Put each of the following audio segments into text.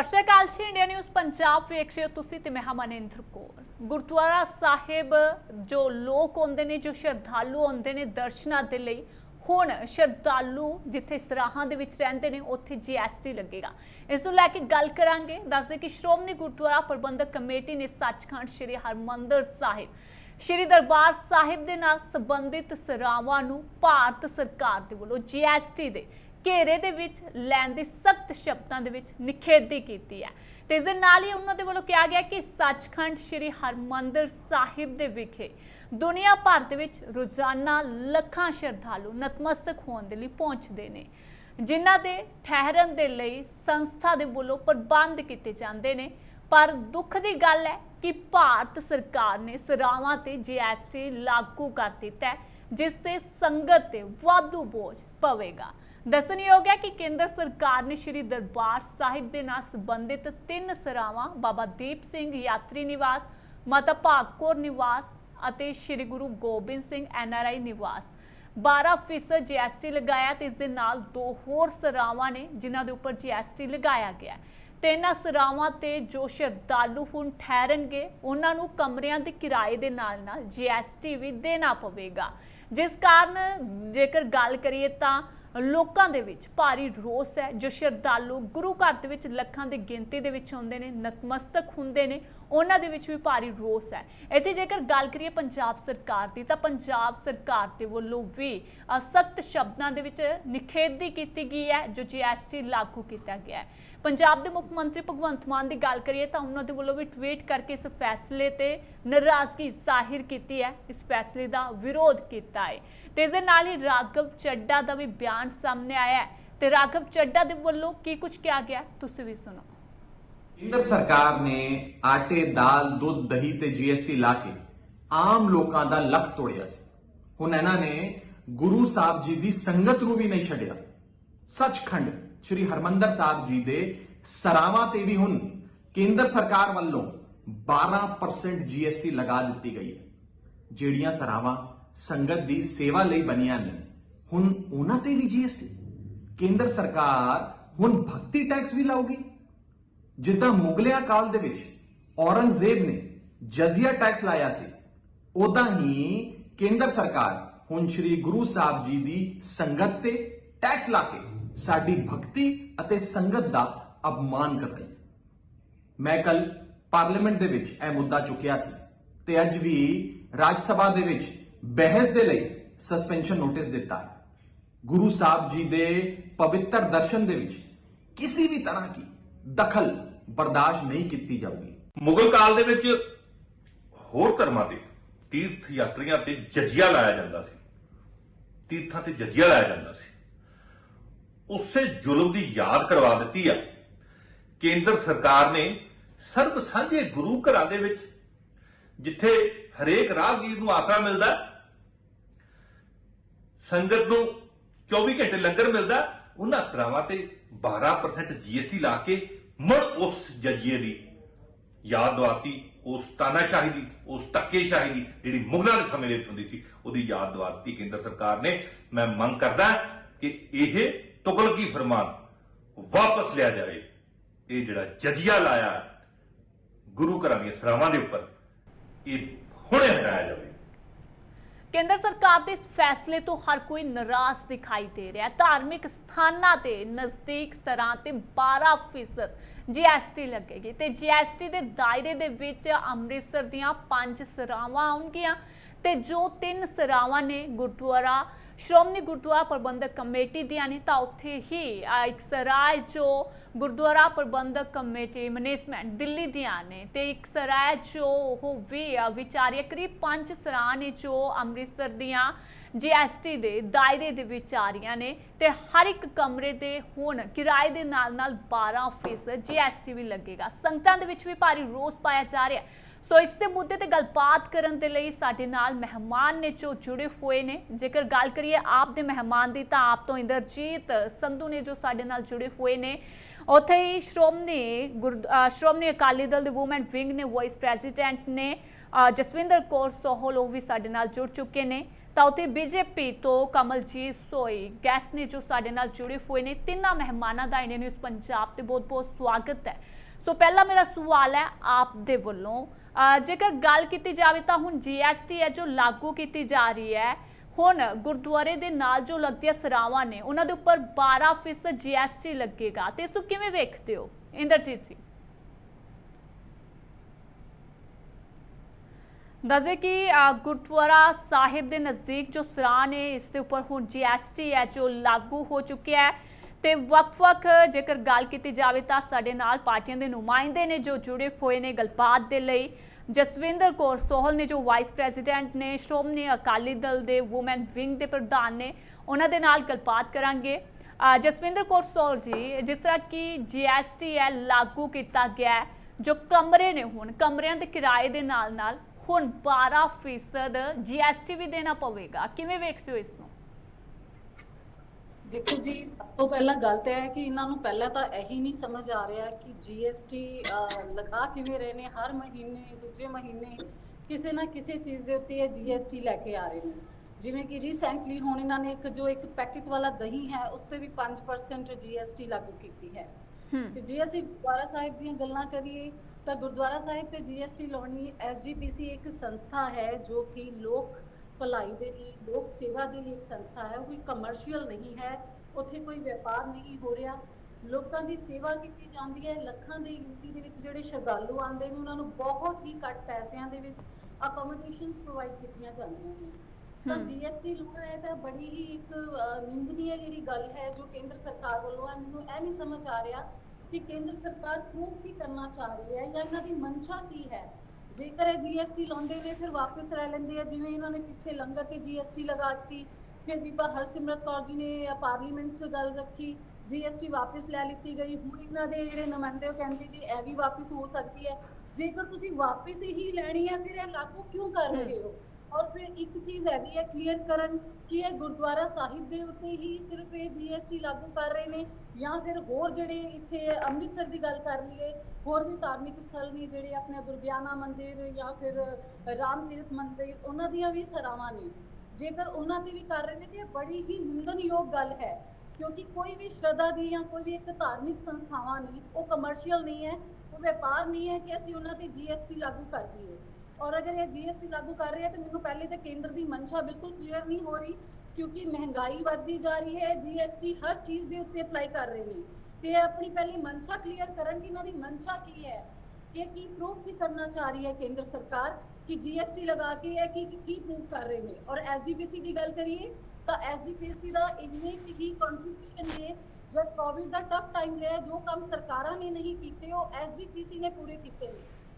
सत श्री अकाल जी। India news Punjab वेख रहे हो तुसी ते मैं मनिंदर कौर। गुरुद्वारा साहिब जो लोग आउंदे ने, जो श्रद्धालु आउंदे ने दर्शनां दे लई, हुण श्रद्धालु जिथे सराहां दे विच रहिंदे ने उत्थे जीएसटी लगेगा। इस नूं लैके गल करांगे। दस दे कि श्रोमणी गुरुद्वारा प्रबंधक कमेटी ने सचखंड श्री हरमंदर साहिब श्री दरबार साहिब दे नाल संबंधित सरावां नूं भारत सरकार दे वल्लों जीएसटी दे घेरे दे विच लैण दी सख्त शब्दां दे विच निखेधी कीती है। ते इस दे नाल ही उन्हां दे वल्लों कहा गया कि सचखंड श्री हरमंदर साहिब दे विखे दुनिया भर दे विच रोजाना लखां श्रद्धालु नतमस्तक होण दे लई पहुंचदे ने, जिन्हां दे ठहरन दे लई संस्था दे वल्लों प्रबंध कीते जांदे ने। पर दुख की गल है कि भारत सरकार ने सरावां ते जीएसटी लागू कर दिता है, जिससे संगत ते वाधू बोझ पवेगा। दसणयोग है कि केंद्र सरकार ने श्री दरबार साहिब दे नाल संबंधित 3 सरावां बाबा दीप सिंह यात्री निवास, माता भाग कौर निवास ਅਤੇ श्री गुरु गोबिंद सिंह NRI निवास 12% जीएसटी लगाया। तो इस दे नाल 2 होर सरावां ने जिन्हां दे उपर जीएसटी लगाया गया। ते इन्हां सरावां ते जो श्रद्धालु हुण ठहरनगे उन्हां नूं कमरिਆਂ ਦੇ किराए दे नाल नाल जीएसटी भी देना पवेगा, जिस कारण जेकर गल करिए तां लोकां दे विच भारी रोस है। जो श्रद्धालु गुरु घर दे विच लखां दी गिनती दे विच आउंदे ने, नतमस्तक हुंदे ने, उन्हां दे विच भी भारी रोस है। इत्थे जेकर गल करिए पंजाब सरकार दी तां पंजाब सरकार दे वल्लों भी सख्त शब्दां दे विच निखेधी कीती गई है जो जीएसटी लागू कीता गया है। पंजाब दे मुख मंत्री भगवंत मान की गल करिए तो उन्होंने वालों भी ट्वीट करके इस फैसले ते नाराजगी जाहिर की है, इस फैसले का विरोध किया है। तो इस नाल ही राघव चड्डा का भी बयान सामने आया है। तो राघव चड्डा दे वालों की कुछ कहा गया, तुसीं भी सुनो। केंद्र सरकार ने आटे दाल दुध दही ते जीएसटी ला के आम लोगों का लक तोड़िया सी। हुण इन्हां ने गुरु साहब जी की संगत नूं भी नहीं छड्डिया। सचखंड श्री हरमंदर साहब जी दे सरावां ते भी हुण केंद्र सरकार वालों 12% जीएसटी लगा दी गई है। ਜਿਹੜੀਆਂ सरावां संगत की सेवा लई बनिया ने हुण उन्हां ते भी जीएसटी। केंद्र सरकार हुण भक्ति टैक्स भी लाऊगी। जिद्दां मुगलिया काल दे विच औरंगजेब ने जजिया टैक्स लाया सी, उदां ही केंद्र सरकार हुण श्री गुरु साहब जी की संगत ते टैक्स ला के साडी भक्ति अते संगत दा अपमान कर रही है। मैं कल पार्लीमेंट दे विच यह मुद्दा चुकिया सी ते अज भी राज सभा दे विच बहस दे लई सस्पेंशन नोटिस दिता है। गुरु साहब जी दे पवित्र दर्शन दे विच किसी भी तरह की दखल बर्दाश्त नहीं की जाऊगी। मुगल काल दे विच होर धर्मां दे तीर्थ यात्रियां ते जजिया लाया जांदा सी, तीर्थां ते जजिया लाया जांदा सी। उसे जुल्म की याद करवा दी है। केंद्र सरकार ने सर्व सांझे गुरु घरां दे विच जिथे हरेक राहगीर नूं आसरा मिलता, संगत नूं 24 घंटे लंगर मिलता, उन्हां सरावां ते 12% जीएसटी ला के मुड़ उस जजिए की याद दवाती, उस तानाशाही की, उस धक्केशाही की जिहड़ी मुगलों के समय में हुंदी सी उहदी याद दवाती केंद्र सरकार ने। मैं मंग करदा कि यह तुगलकी फरमान वापस लिया जाए। ये जिहड़ा जजिया लाया गुरु घरां दी सरावां दे उपर ये हुणे हटाया जाए। केंद्र सरकार के इस फैसले तो हर कोई नाराज दिखाई दे रहा है। धार्मिक स्थानां ते नज़दीक सरां ते 12% जीएसटी लगेगी। तो जीएसटी के दायरे दे विच अमृतसर दीयां 5 सरावां आउणगीआं ते जो 3 सरावां ने गुरुद्वारा श्रोमणी गुरुद्वारा प्रबंधक कमेटी दियां ने, तां उत्थे ही एक सराय जो गुरुद्वारा प्रबंधक कमेटी मैनेजमेंट दिल्ली दियां ने, ते एक सराय जो हो भी विचारिए करीब 5 सराह ने जो अमृतसर दियां जीएसटी दे दायरे दे विच आ रहीआं ने। ते हर एक कमरे दे हुण किराए दे नाल नाल 12% जीएसटी भी लगेगा। संगतां दे विच भी भारी रोस पाया जा रहा है। ਸੋ ਇਸ ਦੇ ਮੁੱਦੇ ਤੇ ਗੱਲਬਾਤ ਕਰਨ ਦੇ ਲਈ ਸਾਡੇ ਨਾਲ ਮਹਿਮਾਨ ਨੇ ਜੋ ਜੁੜੇ ਹੋਏ ਨੇ। ਜੇਕਰ ਗੱਲ ਕਰੀਏ ਆਪ ਦੇ ਮਹਿਮਾਨ ਦੀ ਤਾਂ ਆਪ ਤੋਂ ਇੰਦਰਜੀਤ ਸੰਧੂ ਨੇ ਜੋ ਸਾਡੇ ਨਾਲ ਜੁੜੇ ਹੋਏ ਨੇ। ਉੱਥੇ ਹੀ ਸ਼੍ਰੋਮਣੀ ਅਕਾਲੀ ਦਲ ਦੇ ਵੂਮੈਨ ਵਿੰਗ ਨੇ ਵਾਈਸ ਪ੍ਰੈਜ਼ੀਡੈਂਟ ਨੇ ਜਸਵਿੰਦਰ ਕੌਰ ਸੋਹਲ, ਉਹ ਵੀ ਸਾਡੇ ਨਾਲ ਜੁੜ ਚੁੱਕੇ ਨੇ। ਤਾਂ ਉੱਥੇ ਬੀਜੇਪੀ ਤੋਂ ਕਮਲਜੀਤ ਸੋਈ ਗੈਸਟ ਨੇ ਜੋ ਸਾਡੇ ਨਾਲ ਜੁੜੇ ਹੋਏ ਨੇ। ਤਿੰਨਾਂ ਮਹਿਮਾਨਾਂ ਦਾ ਇੰਡੀਅਨ ਨਿਊਜ਼ ਪੰਜਾਬ ਤੇ ਬਹੁਤ-ਬਹੁਤ ਸਵਾਗਤ ਹੈ। ਸੋ ਪਹਿਲਾ ਮੇਰਾ ਸਵਾਲ ਹੈ ਆਪ ਦੇ ਵੱਲੋਂ, ਜੇਕਰ ਗੱਲ ਕੀਤੀ ਜਾਵੇ ਤਾਂ ਹੁਣ GST ਹੈ ਜੋ ਲਾਗੂ ਕੀਤੀ ਜਾ ਰਹੀ ਹੈ, ਹੁਣ ਗੁਰਦੁਆਰੇ ਦੇ ਨਾਲ ਜੋ ਲੱਗਦੀਆਂ ਸਰਾਵਾਂ ਨੇ ਉਹਨਾਂ ਦੇ ਉੱਪਰ 12% GST ਲੱਗੇਗਾ, ਤੇ ਇਸ ਨੂੰ ਕਿਵੇਂ ਵੇਖਦੇ ਹੋ ਇੰਦਰਜੀਤ ਜੀ? ਦੱਸੇ ਕਿ ਗੁਰਦੁਆਰਾ ਸਾਹਿਬ ਦੇ ਨਜ਼ਦੀਕ ਜੋ ਸਰਾਂ ਨੇ ਇਸ ਦੇ ਉੱਪਰ ਹੁਣ GST ਹੈ ਜੋ ਲਾਗੂ ਹੋ ਚੁੱਕਿਆ ਹੈ। ਤੇ ਵੱਖ-ਵੱਖ ਜੇਕਰ ਗੱਲ ਕੀਤੀ ਜਾਵੇ ਤਾਂ ਸਾਡੇ ਨਾਲ ਪਾਰਟੀਆਂ ਦੇ ਨੁਮਾਇੰਦੇ ਨੇ ਜੋ ਜੁੜੇ ਹੋਏ ਨੇ ਗੱਲਬਾਤ ਦੇ ਲਈ। ਜਸਵਿੰਦਰ ਕੌਰ ਸੋਹਲ ਨੇ ਜੋ ਵਾਈਸ ਪ੍ਰੈਜ਼ੀਡੈਂਟ ਨੇ ਸ਼੍ਰੋਮਣੀ ਅਕਾਲੀ ਦਲ ਦੇ ਵੂਮੈਨ ਵਿੰਗ ਦੇ ਪ੍ਰਧਾਨ ਨੇ, ਉਹਨਾਂ ਦੇ ਨਾਲ ਗੱਲਬਾਤ ਕਰਾਂਗੇ। ਜਸਵਿੰਦਰ ਕੌਰ ਸੋਹਲ ਜੀ, ਜਿਸ ਤਰ੍ਹਾਂ ਕਿ GST ਹੈ ਲਾਗੂ ਕੀਤਾ ਗਿਆ, ਜੋ ਕਮਰੇ ਨੇ ਹੁਣ ਕਮਰਿਆਂ ਦੇ ਕਿਰਾਏ ਦੇ ਨਾਲ ਹੁਣ 12% GST ਵੀ ਦੇਣਾ ਪਵੇਗਾ, ਕਿਵੇਂ ਵੇਖਦੇ ਹੋ ਇਸ ਨੂੰ? देखो जी, सब तो पहला गल तो है कि इन्हों पहला तो यही नहीं समझ आ रहा कि GST लगा किवें रहे ने, हर महीने दूजे महीने किसी ना किसी चीज़ के उत्ते GST लैके आ रहे हैं। जिवें कि रिसेंटली हुण इन्होंने एक पैकेट वाला दही है उस पर भी 5% GST लागू की है। तो जे असीं गुरुद्वारा साहिब दी गल्लां करिए तो गुरुद्वारा साहिब ते GST लाउणी, SGPC एक संस्था है जो कि लोक भलाई दे लिए, लोक सेवा दे लिए एक संस्था है, कोई कमर्शियल नहीं है, उत्थे कोई व्यापार नहीं हो रहा, लोगों की सेवा की जाती है। लखां की गिनती के जिहड़े श्रद्धालु आते हैं उन्होंने बहुत ही घट पैसों के अकोमोडेशन प्रोवाइड की जाती हैं। तो GST लाना है तो बड़ी ही एक निंदनीय जी गल है जो केंद्र सरकार वालों है। मैनूं यह नहीं समझ आ रहा कि केंद्र सरकार प्रूव की करना चाह रही है या इन्हां दी मंशा की है। जेकर GST लाते हैं फिर वापस रह लेंगे हैं, जिवें इन्होंने पिछे लंगर ते GST लगा दी, फिर बीबा हरसिमरत कौर जी ने पार्लीमेंट च गल रखी, GST वापस लै ली गई। हुण इन्हां दे जिहड़े नुमाइंदे कहंदे जी यह भी वापस हो सकती है। जेकर तुसीं वापस ही लैनी है फिर यह लागू क्यों कर रहे हो? और फिर एक चीज़ है भी है क्लीयर करन कि यह गुरुद्वारा साहिब के उत्ते ही सिर्फ ये GST लागू कर रहे हैं या फिर होर जिहड़े इत्थे अमृतसर की गल कर लीए, होर भी धार्मिक स्थल ने जिहड़े अपने दुर्गियाना मंदिर या फिर राम तीर्थ मंदिर उन्हां दीयां भी सरावां ने, जेकर उन्हां दी भी कर रहे हैं तो यह बड़ी ही निंदनयोग गल है। क्योंकि कोई भी श्रद्धा दी या कोई भी एक धार्मिक संस्थावां ने वो कमर्शियल नहीं है, वो व्यापार नहीं है कि असीं उन्हां ते GST लागू कर दईए। और अगर ये GST लागू कर रहे हैं तो मैनूं पहले तो केंद्र की मंशा बिल्कुल क्लीयर नहीं हो रही, क्योंकि महंगाई बढ़ती जा रही है, GST हर चीज़ के उत्ते अप्लाई कर रहे हैं। तो अपनी पहली मंशा क्लीयर करन कि इन्हां दी मंशा की है, कि की प्रूव की करना चाह रही है केंद्र सरकार कि GST लगा के यह की प्रूव कर रहे हैं। और SGPC की गल करिए तो SGPC का इन्ने ही कंट्रीब्यूशन है। जब कोविड का टफ टाइम रहा, जो काम सरकारां ने नहीं किए वो SGPC ने पूरे किए हैं,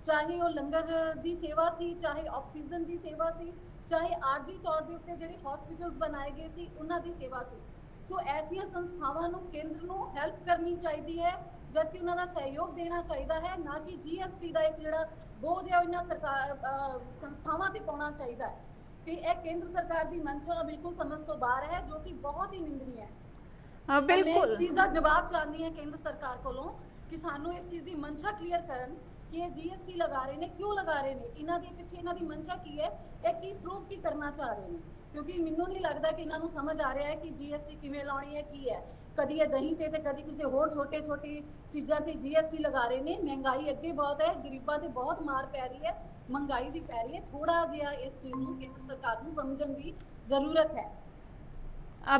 चाहे वो लंगर की सेवा सी, चाहे ऑक्सीजन की सेवा सी, चाहे आरजी तौर के उत्ते जिहड़े हॉस्पिटल्स बनाए गए सी उन्हां दी सेवा सी। सो ऐसिया संस्थावां नूं केंद्र नूं हैल्प करनी चाहिए है, जबकि उन्हां दा सहयोग देना चाहिए है, ना कि GST का एक जिहड़ा बोझ है इन्हां सरकार संस्थावां ते पाउणा चाहिए है। तो यह केंद्र सरकार की मंशा बिल्कुल समझ तो बाहर है, जो कि बहुत ही निंदनीय है। बिल्कुल इस चीज़ का जवाब चाहती है केंद्र सरकार कोलों कि सानू इस चीज़ की मंशा क्लीयर करन कि ये GST लगा रहे हैं, क्यों लगा रहे हैं, इन्हां दे पिछे इन्हां दी मंशा की है, यह की प्रूव की करना चाह रहे हैं। क्योंकि मैनूं नहीं लगता कि इन्हां नूं समझ आ रहा है कि GST किवें लाउणी है, की है। कदी ये दही ते कदी किसी होर छोटे छोटी चीज़ों ते GST लगा रहे हैं। महंगाई अगे बहुत है, गरीबां ते बहुत मार पै रही है, महंगाई दी पै रही है। थोड़ा जिहा इस चीज़ नूं केंद्र सरकार नूं समझण दी जरूरत है।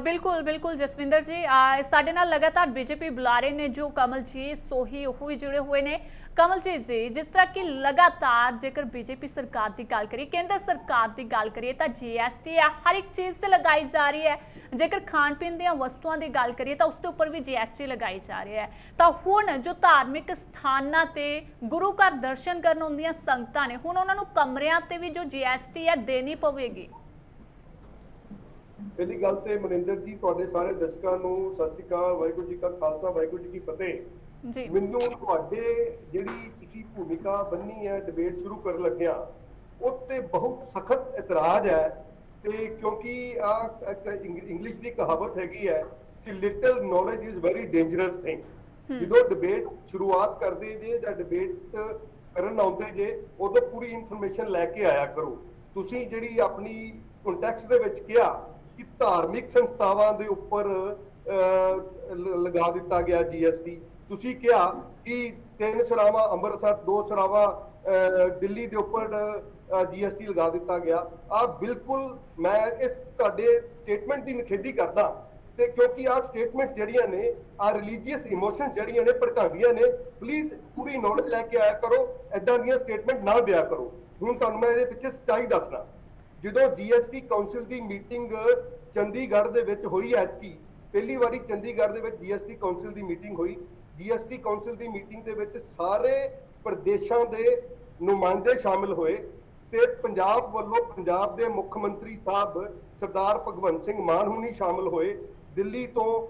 बिल्कुल बिल्कुल जसविंदर जी, साडे नाल लगातार बीजेपी बुलारे ने जो कमलजीत सोही वो भी जुड़े हुए ने। कमलजीत जी, जिस तरह की लगातार जेकर बीजेपी सरकार की गल करिए, केंद्र सरकार की गल करिए तो GST है हर एक चीज़ से लगाई जा रही है। जेकर खाण पीण दी वस्तुओं की गल करिए तो उसके उपर भी GST लगाई जा रही है। तो हुण जो धार्मिक स्थानां ते गुरु घर दर्शन करन आउंदियां संगतां ने, हुण उन्हां नूं कमरियां ते भी जो GST है देनी पवेगी। पहली गल तो मनिंदर जी, तुहाडे सारे दर्शकों को सत श्री अकाल, वाहिगुरू जी का खालसा, वाहिगुरू जी की फतेह। ਜੀ ਮੈਨੂੰ ਤੁਹਾਡੇ ਜਿਹੜੀ ਤੁਸੀਂ ਭੂਮਿਕਾ ਬੰਨੀ ਹੈ ਡਿਬੇਟ ਸ਼ੁਰੂ ਕਰਨ ਲੱਗਿਆ ਉੱਤੇ ਬਹੁਤ ਸਖਤ ਇਤਰਾਜ਼ ਹੈ। ਤੇ ਕਿਉਂਕਿ ਆ ਇੰਗਲਿਸ਼ ਦੀ ਕਹਾਵਤ ਹੈਗੀ ਹੈ ਕਿ little knowledge is very dangerous thing. ਜਦੋਂ ਡਿਬੇਟ ਸ਼ੁਰੂਆਤ ਕਰਦੇ ਜੇ ਜਾਂ ਡਿਬੇਟ ਕਰਨ ਆਉਂਦੇ ਜੇ ਉਦੋਂ ਪੂਰੀ ਇਨਫੋਰਮੇਸ਼ਨ ਲੈ ਕੇ ਆਇਆ ਕਰੋ। ਤੁਸੀਂ ਜਿਹੜੀ ਆਪਣੀ ਕੰਟੈਕਸਟ ਦੇ ਵਿੱਚ ਕਿਹਾ ਕਿ ਧਾਰਮਿਕ ਸੰਸਥਾਵਾਂ ਦੇ ਉੱਪਰ ਲਗਾ ਦਿੱਤਾ ਗਿਆ GST, ਤੁਸੀਂ ਕਿਹਾ ਕਿ 3 ਸਰਾਵਾਂ ਅੰਮ੍ਰਿਤਸਰ, 2 ਸਰਾਵਾਂ ਦਿੱਲੀ ਦੇ ਉੱਪਰ GST ਲਗਾ ਦਿੱਤਾ ਗਿਆ। ਆ ਬਿਲਕੁਲ ਮੈਂ ਇਸ ਤੁਹਾਡੇ ਸਟੇਟਮੈਂਟ ਦੀ ਨਿਖੇਧੀ ਕਰਦਾ ਤੇ ਕਿਉਂਕਿ ਆ ਸਟੇਟਮੈਂਟਸ ਜਿਹੜੀਆਂ ਨੇ ਆ ਰਿਲੀਜੀਅਸ ਇਮੋਸ਼ਨਸ ਜਿਹੜੀਆਂ ਨੇ ਭੜਕਾਉਂਦੀਆਂ ਨੇ। ਪਲੀਜ਼ ਪੂਰੀ ਨੌਲੇਜ ਲੈ ਕੇ ਆਇਆ ਕਰੋ, ਐਦਾਂ ਦੀਆਂ ਸਟੇਟਮੈਂਟ ਨਾ ਦਿਆ ਕਰੋ। ਹੁਣ ਤੁਹਾਨੂੰ ਮੈਂ ਇਹਦੇ ਪਿੱਛੇ ਸੱਚਾਈ ਦੱਸਣਾ। ਜਦੋਂ GST ਕਾਉਂਸਲ ਦੀ ਮੀਟਿੰਗ ਚੰਡੀਗੜ੍ਹ ਦੇ ਵਿੱਚ ਹੋਈ ਐਤਕੀ, ਪਹਿਲੀ ਵਾਰੀ ਚੰਡੀਗੜ੍ਹ ਦੇ ਵਿੱਚ GST ਕਾਉਂਸਲ ਦੀ ਮੀਟਿੰਗ ਹੋਈ। GST ਕਾਉਂਸਲ ਦੀ ਮੀਟਿੰਗ ਦੇ ਵਿੱਚ ਸਾਰੇ ਪ੍ਰਦੇਸ਼ਾਂ ਦੇ ਨੁਮਾਇੰਦੇ ਸ਼ਾਮਿਲ ਹੋਏ ਤੇ ਪੰਜਾਬ ਵੱਲੋਂ ਪੰਜਾਬ ਦੇ ਮੁੱਖ ਮੰਤਰੀ ਸਾਹਿਬ ਸਰਦਾਰ ਭਗਵੰਤ ਸਿੰਘ ਮਾਨ ਹੁਣੀ ਸ਼ਾਮਿਲ ਹੋਏ, ਦਿੱਲੀ ਤੋਂ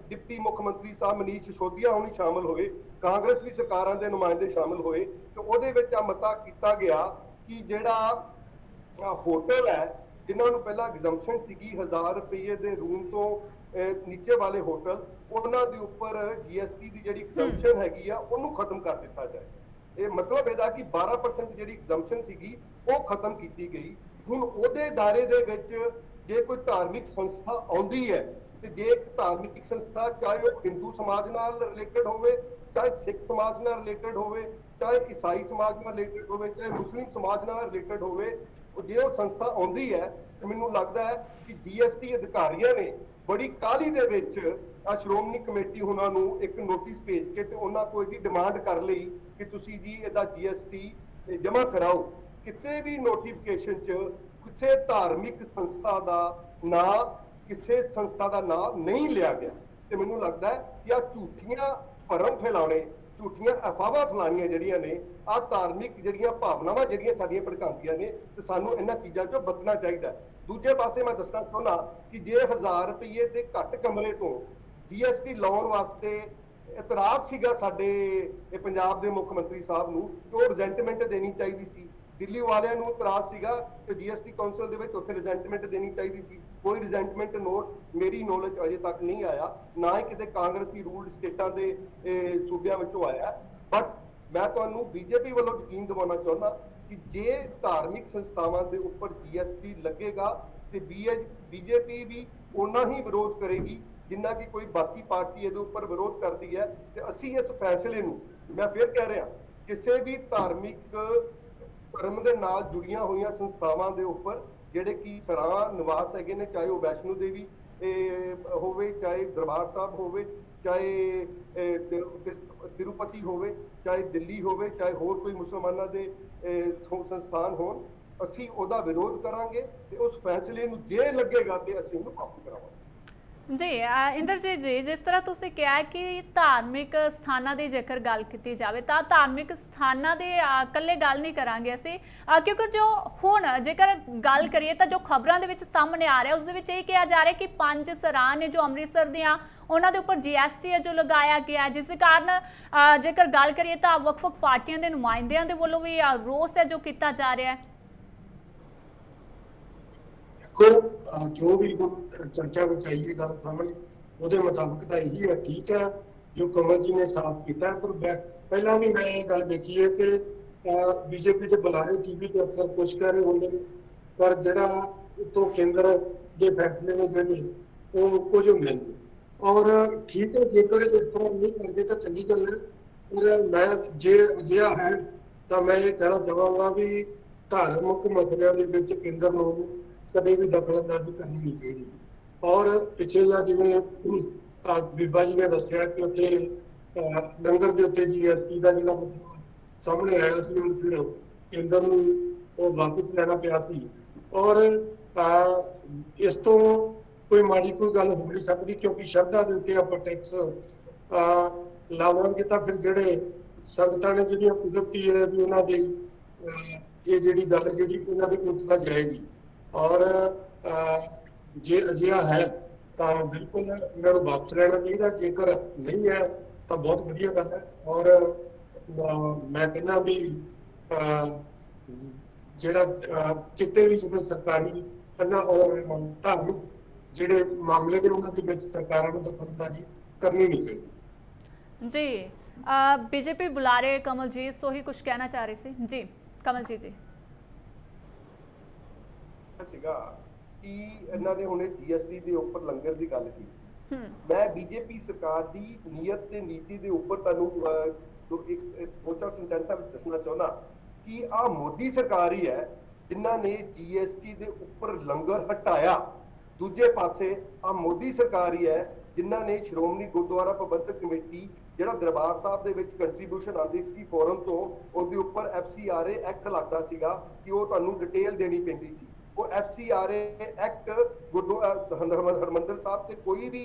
ਡਿਪਟੀ ਮੁੱਖ ਮੰਤਰੀ ਸਾਹਿਬ ਮਨੀਸ਼ ਸਿਸੋਦੀਆ ਹੁਣੀ ਸ਼ਾਮਿਲ ਹੋਏ, ਕਾਂਗਰਸ ਦੀ ਸਰਕਾਰਾਂ ਦੇ ਨੁਮਾਇੰਦੇ ਸ਼ਾਮਿਲ ਹੋਏ ਤੇ ਉਹਦੇ ਵਿੱਚ ਆ ਮਤਾ ਕੀਤਾ ਗਿਆ ਕਿ ਜਿਹੜਾ ਹੋਟਲ ਹੈ ਜਿਨ੍ਹਾਂ ਨੂੰ ਪਹਿਲਾਂ ਐਗਜ਼ੰਪਸ਼ਨ ਸੀਗੀ 1000 ਰੁਪਏ ਦੇ ਰੂਮ ਤੋਂ ਨੀਚੇ ਵਾਲੇ ਹੋਟਲ, ਉਹਨਾਂ ਦੇ ਉੱਪਰ GST ਦੀ ਜਿਹੜੀ ਐਗਜ਼ੰਪਸ਼ਨ ਹੈਗੀ ਆ ਉਹਨੂੰ ਖਤਮ ਕਰ ਦਿੱਤਾ ਜਾਏ। ਇਹ ਮਤਲਬ ਇਹਦਾ ਕਿ 12% ਜਿਹੜੀ ਐਗਜ਼ੰਪਸ਼ਨ ਸੀਗੀ ਉਹ ਖਤਮ ਕੀਤੀ ਗਈ। ਹੁਣ ਉਹਦੇ ਦਾਇਰੇ ਦੇ ਵਿੱਚ ਜੇ ਕੋਈ ਧਾਰਮਿਕ ਸੰਸਥਾ ਆਉਂਦੀ ਹੈ ਤੇ ਜੇ ਇੱਕ ਧਾਰਮਿਕ ਸੰਸਥਾ ਚਾਹੇ ਉਹ ਹਿੰਦੂ ਸਮਾਜ ਨਾਲ ਰਿਲੇਟਡ ਹੋਵੇ, ਚਾਹੇ ਸਿੱਖ ਸਮਾਜ ਨਾਲ ਰਿਲੇਟਡ ਹੋਵੇ, ਚਾਹੇ ਈਸਾਈ ਸਮਾਜ ਨਾਲ ਰਿਲੇਟਡ ਹੋਵੇ, ਚਾਹੇ ਮੁਸਲਿਮ ਸਮਾਜ ਨਾਲ ਰਿਲੇਟਡ ਹੋਵੇ, ਜੇ ਉਹ ਸੰਸਥਾ ਆਉਂਦੀ ਹੈ ਤੇ ਮੈਨੂੰ ਲੱਗਦਾ ਹੈ ਕਿ GST ਅਧਿਕਾਰੀਆਂ ਨੇ ਬੜੀ ਕਾਹਲੀ ਦੇ ਵਿੱਚ ਆ ਸ਼੍ਰੋਮਣੀ ਕਮੇਟੀ ਉਹਨਾਂ ਨੂੰ ਇੱਕ ਨੋਟਿਸ ਭੇਜ ਕੇ ਤੇ ਉਹਨਾਂ ਕੋਲ ਇਹਦੀ ਡਿਮਾਂਡ ਕਰ ਲਈ ਕਿ ਤੁਸੀਂ ਜੀ ਇਹਦਾ GST ਜਮ੍ਹਾਂ ਕਰਾਓ। ਕਿਤੇ ਵੀ ਨੋਟੀਫਿਕੇਸ਼ਨ 'ਚ ਕਿਸੇ ਧਾਰਮਿਕ ਸੰਸਥਾ ਦਾ ਨਾਂ, ਕਿਸੇ ਸੰਸਥਾ ਦਾ ਨਾਂ ਨਹੀਂ ਲਿਆ ਗਿਆ ਤੇ ਮੈਨੂੰ ਲੱਗਦਾ ਹੈ ਕਿ ਆ ਝੂਠੀਆਂ ਭਰਮ ਫੈਲਾਉਣੇ, ਝੂਠੀਆਂ ਅਫਵਾਹਾਂ ਫੈਲਾਉਣੀਆਂ ਜਿਹੜੀਆਂ ਨੇ, ਆ ਧਾਰਮਿਕ ਜਿਹੜੀਆਂ ਭਾਵਨਾਵਾਂ ਜਿਹੜੀਆਂ ਸਾਡੀਆਂ ਭੜਕਾਉਂਦੀਆਂ ਨੇ ਤੇ ਸਾਨੂੰ ਇਹਨਾਂ ਚੀਜ਼ਾਂ 'ਚੋਂ ਬਚਣਾ ਚਾਹੀਦਾ। ਦੂਜੇ ਪਾਸੇ ਮੈਂ ਦੱਸਣਾ ਚਾਹੁੰਦਾ ਕਿ ਜੇ 1000 ਰੁਪਏ ਦੇ ਘੱਟ ਕਮਰੇ ਤੋਂ GST ਲਾਉਣ ਵਾਸਤੇ ਇਤਰਾਜ਼ ਸੀਗਾ ਸਾਡੇ ਪੰਜਾਬ ਦੇ ਮੁੱਖ ਮੰਤਰੀ ਸਾਹਿਬ ਨੂੰ ਕਿ ਉਹ ਰਿਜ਼ੈਂਟਮੈਂਟ ਦੇਣੀ ਚਾਹੀਦੀ ਸੀ। ਦਿੱਲੀ ਵਾਲਿਆਂ ਨੂੰ ਇਤਰਾਜ਼ ਸੀਗਾ ਕਿ GST ਕਾਉਂਸਲ ਦੇ ਵਿੱਚ ਉੱਥੇ ਰਿਜ਼ੈਂਟਮੈਂਟ ਦੇਣੀ ਚਾਹੀਦੀ ਸੀ। ਕੋਈ ਰਿਜ਼ੈਂਟਮੈਂਟ ਨੋਟ ਮੇਰੀ ਨੌਲੇਜ ਅਜੇ ਤੱਕ ਨਹੀਂ ਆਇਆ, ਨਾ ਹੀ ਕਿਤੇ ਕਾਂਗਰਸ ਦੀ ਰੂਲਡ ਸਟੇਟਾਂ ਦੇ ਸੂਬਿਆਂ ਵਿੱਚੋਂ ਆਇਆ। ਬਟ ਮੈਂ ਤੁਹਾਨੂੰ BJP ਵੱਲੋਂ ਯਕੀਨ ਦਿਵਾਉਣਾ ਚਾਹੁੰਦਾ ਕਿ ਜੇ ਧਾਰਮਿਕ ਸੰਸਥਾਵਾਂ ਦੇ ਉੱਪਰ GST ਲੱਗੇਗਾ ਤੇ BJP ਵੀ ਓਨਾ ਹੀ ਵਿਰੋਧ ਕਰੇਗੀ ਜਿੰਨਾ ਕਿ ਕੋਈ ਬਾਕੀ ਪਾਰਟੀ ਇਹਦੇ ਉੱਪਰ ਵਿਰੋਧ ਕਰਦੀ ਹੈ। ਤੇ ਅਸੀਂ ਇਸ ਫੈਸਲੇ ਨੂੰ, ਮੈਂ ਫਿਰ ਕਹਿ ਰਿਹਾ, ਕਿਸੇ ਵੀ ਧਾਰਮਿਕ ਧਰਮ ਦੇ ਨਾਲ ਜੁੜੀਆਂ ਹੋਈਆਂ ਸੰਸਥਾਵਾਂ ਦੇ ਉੱਪਰ ਜਿਹੜੇ ਕਿ ਸਰਾਂ ਨਿਵਾਸ ਹੈਗੇ ਨੇ, ਚਾਹੇ ਉਹ ਵੈਸ਼ਨੋ ਦੇਵੀ ਹੋਵੇ, ਚਾਹੇ ਦਰਬਾਰ ਸਾਹਿਬ ਹੋਵੇ, ਚਾਹੇ ਤਿਰੂਪਤੀ ਹੋਵੇ, ਚਾਹੇ ਦਿੱਲੀ ਹੋਵੇ, ਚਾਹੇ ਹੋਰ ਕੋਈ ਮੁਸਲਮਾਨਾਂ ਦੇ ਸੰਸਥਾਨ ਹੋਣ, ਅਸੀਂ ਉਹਦਾ ਵਿਰੋਧ ਕਰਾਂਗੇ ਤੇ ਉਸ ਫੈਸਲੇ ਨੂੰ ਜੇ ਲੱਗੇਗਾ ਤੇ ਅਸੀਂ ਉਹਨੂੰ ਵਾਪਸ ਕਰਾਵਾਂਗੇ। ਜੀ ਇੰਦਰਜੀਤ ਜੀ, ਜਿਸ ਤਰ੍ਹਾਂ ਤੁਸੀਂ ਕਿਹਾ ਕਿ ਧਾਰਮਿਕ ਸਥਾਨਾਂ ਦੀ ਜੇਕਰ ਗੱਲ ਕੀਤੀ ਜਾਵੇ ਤਾਂ ਧਾਰਮਿਕ ਸਥਾਨਾਂ ਦੇ ਇਕੱਲੇ ਗੱਲ ਨਹੀਂ ਕਰਾਂਗੇ ਅਸੀਂ, ਕਿਉਂਕਿ ਜੋ ਹੁਣ ਜੇਕਰ ਗੱਲ ਕਰੀਏ ਤਾਂ ਜੋ ਖਬਰਾਂ ਦੇ ਵਿੱਚ ਸਾਹਮਣੇ ਆ ਰਿਹਾ ਉਸ ਦੇ ਵਿੱਚ ਇਹ ਕਿਹਾ ਜਾ ਰਿਹਾ ਕਿ 5 ਸਰਾਂ ਨੇ ਜੋ ਅੰਮ੍ਰਿਤਸਰ ਦੀਆਂ ਉਹਨਾਂ ਦੇ ਉੱਪਰ GST ਹੈ ਜੋ ਲਗਾਇਆ ਗਿਆ, ਜਿਸ ਦੇ ਕਾਰਨ ਜੇਕਰ ਗੱਲ ਕਰੀਏ ਤਾਂ ਵੱਖ-ਵੱਖ ਪਾਰਟੀਆਂ ਦੇ ਨੁਮਾਇੰਦਿਆਂ ਦੇ ਵੱਲੋਂ ਵੀ ਰੋਸ ਹੈ ਜੋ ਕੀਤਾ ਜਾ ਰਿਹਾ ਹੈ। जो भी चर्चा में चाहिए गल सामने ਉਹਦੇ मुताबिक तो यही है। ठीक है जो कमल जी ने साफ किया है, पर पहला भी मैं ये गल देखी है कि BJP के बुलारे TV ਤੇ अक्सर कुछ कह रहे होंगे पर ਜਿਹੜਾ तो केंद्र के फैसले ने ਜਿਹੜੇ ਉਹ ਕੁਝ ਹੁੰਦੇ ਨੇ। और ठीक है जेकर इस तरह नहीं करते तो चंगी गल है, पर मैं जे ਅਜਿਹਾ है तो मैं ये कहना चाहांगा भी धार्मिक मसलिਆਂ ਦੇ ਵਿੱਚ ਕੇਂਦਰ ਨੂੰ कभी भी दखलअंदाजी करनी नहीं चाहिए। और पिछले जिवें बीबा जी ने दसिया कि उत्थे लंगर के उत्ते GST का जिहड़ा मसला सामने आया सी, फिर केंद्र नूं ओह वापस लेना पिया सी। और इस तो कोई माड़ी कोई गल हो नहीं सकती, क्योंकि शरधा के उत्ते आपां टैक्स लावांगे तां फिर जिहड़े संगतां ने जिहड़ियां कुदरती है भी उन्हां दी ये जिहड़ी गल जिहड़ी उन्हां दी कुदरत जाएगी। और जे अजिहा है तो बिल्कुल इन्होंने वापस लेना चाहिए, जेकर नहीं है ਤਾਂ ਬਹੁਤ ਵਧੀਆ ਗੱਲ ਹੈ। ਔਰ ਮੈਂ ਕਹਿੰਦਾ ਵੀ ਜਿਹੜਾ ਕਿਤੇ ਵੀ ਜਦੋਂ ਸਰਕਾਰੀ ਧਾਰਮਿਕ ਜਿਹੜੇ ਮਾਮਲੇ ਨੇ ਉਹਨਾਂ ਦੇ ਵਿੱਚ ਸਰਕਾਰਾਂ ਨੂੰ ਦਖਲਅੰਦਾਜ਼ੀ ਕਰਨੀ ਨਹੀਂ ਚਾਹੀਦੀ। ਜੀ बीजेपी बुला रहे कमलजीत सोही कुछ कहना चाह रहे थे जी कमलजीत जी। ਸੀਗਾ ਕਿ ਇਹਨਾਂ ਨੇ ਹੁਣੇ ਜੀਐਸਟੀ ਦੇ ਉੱਪਰ ਲੰਗਰ ਦੀ ਗੱਲ ਕੀਤੀ। ਮੈਂ ਬੀਜੇਪੀ ਸਰਕਾਰ ਦੀ ਨੀਅਤ ਤੇ ਨੀਤੀ ਦੇ ਉੱਪਰ ਤੁਹਾਨੂੰ ਦੋ ਚਾਰ ਸੈਂਟੈਂਸਾਂ ਵਿੱਚ ਦੱਸਣਾ ਚਾਹੁੰਦਾ ਕਿ ਆ ਮੋਦੀ ਸਰਕਾਰ ਹੀ ਹੈ ਜਿਨ੍ਹਾਂ ਨੇ ਜੀਐਸਟੀ ਦੇ ਉੱਪਰ ਲੰਗਰ ਹਟਾਇਆ। ਦੂਜੇ ਪਾਸੇ ਆ ਮੋਦੀ ਸਰਕਾਰ ਹੀ ਹੈ ਜਿਨ੍ਹਾਂ ਨੇ ਸ਼੍ਰੋਮਣੀ ਗੁਰਦੁਆਰਾ ਪ੍ਰਬੰਧਕ ਕਮੇਟੀ ਜਿਹੜਾ ਦਰਬਾਰ ਸਾਹਿਬ ਦੇ ਵਿੱਚ ਕੰਟਰੀਬਿਊਸ਼ਨ ਆਉਂਦੀ ਸੀ ਫੋਰਨ ਤੋਂ, ਉਹਦੇ ਉੱਪਰ FCRA ਐਕਟ ਲੱਗਦਾ ਸੀਗਾ ਕਿ ਉਹ ਤੁਹਾਨੂੰ ਡਿਟੇਲ ਦੇਣੀ ਪੈਂਦੀ ਸੀ। ਉਹ FCRA ਐਕਟ ਹਰਮੰਦਰ ਸਾਹਿਬ ਤੇ ਕੋਈ ਵੀ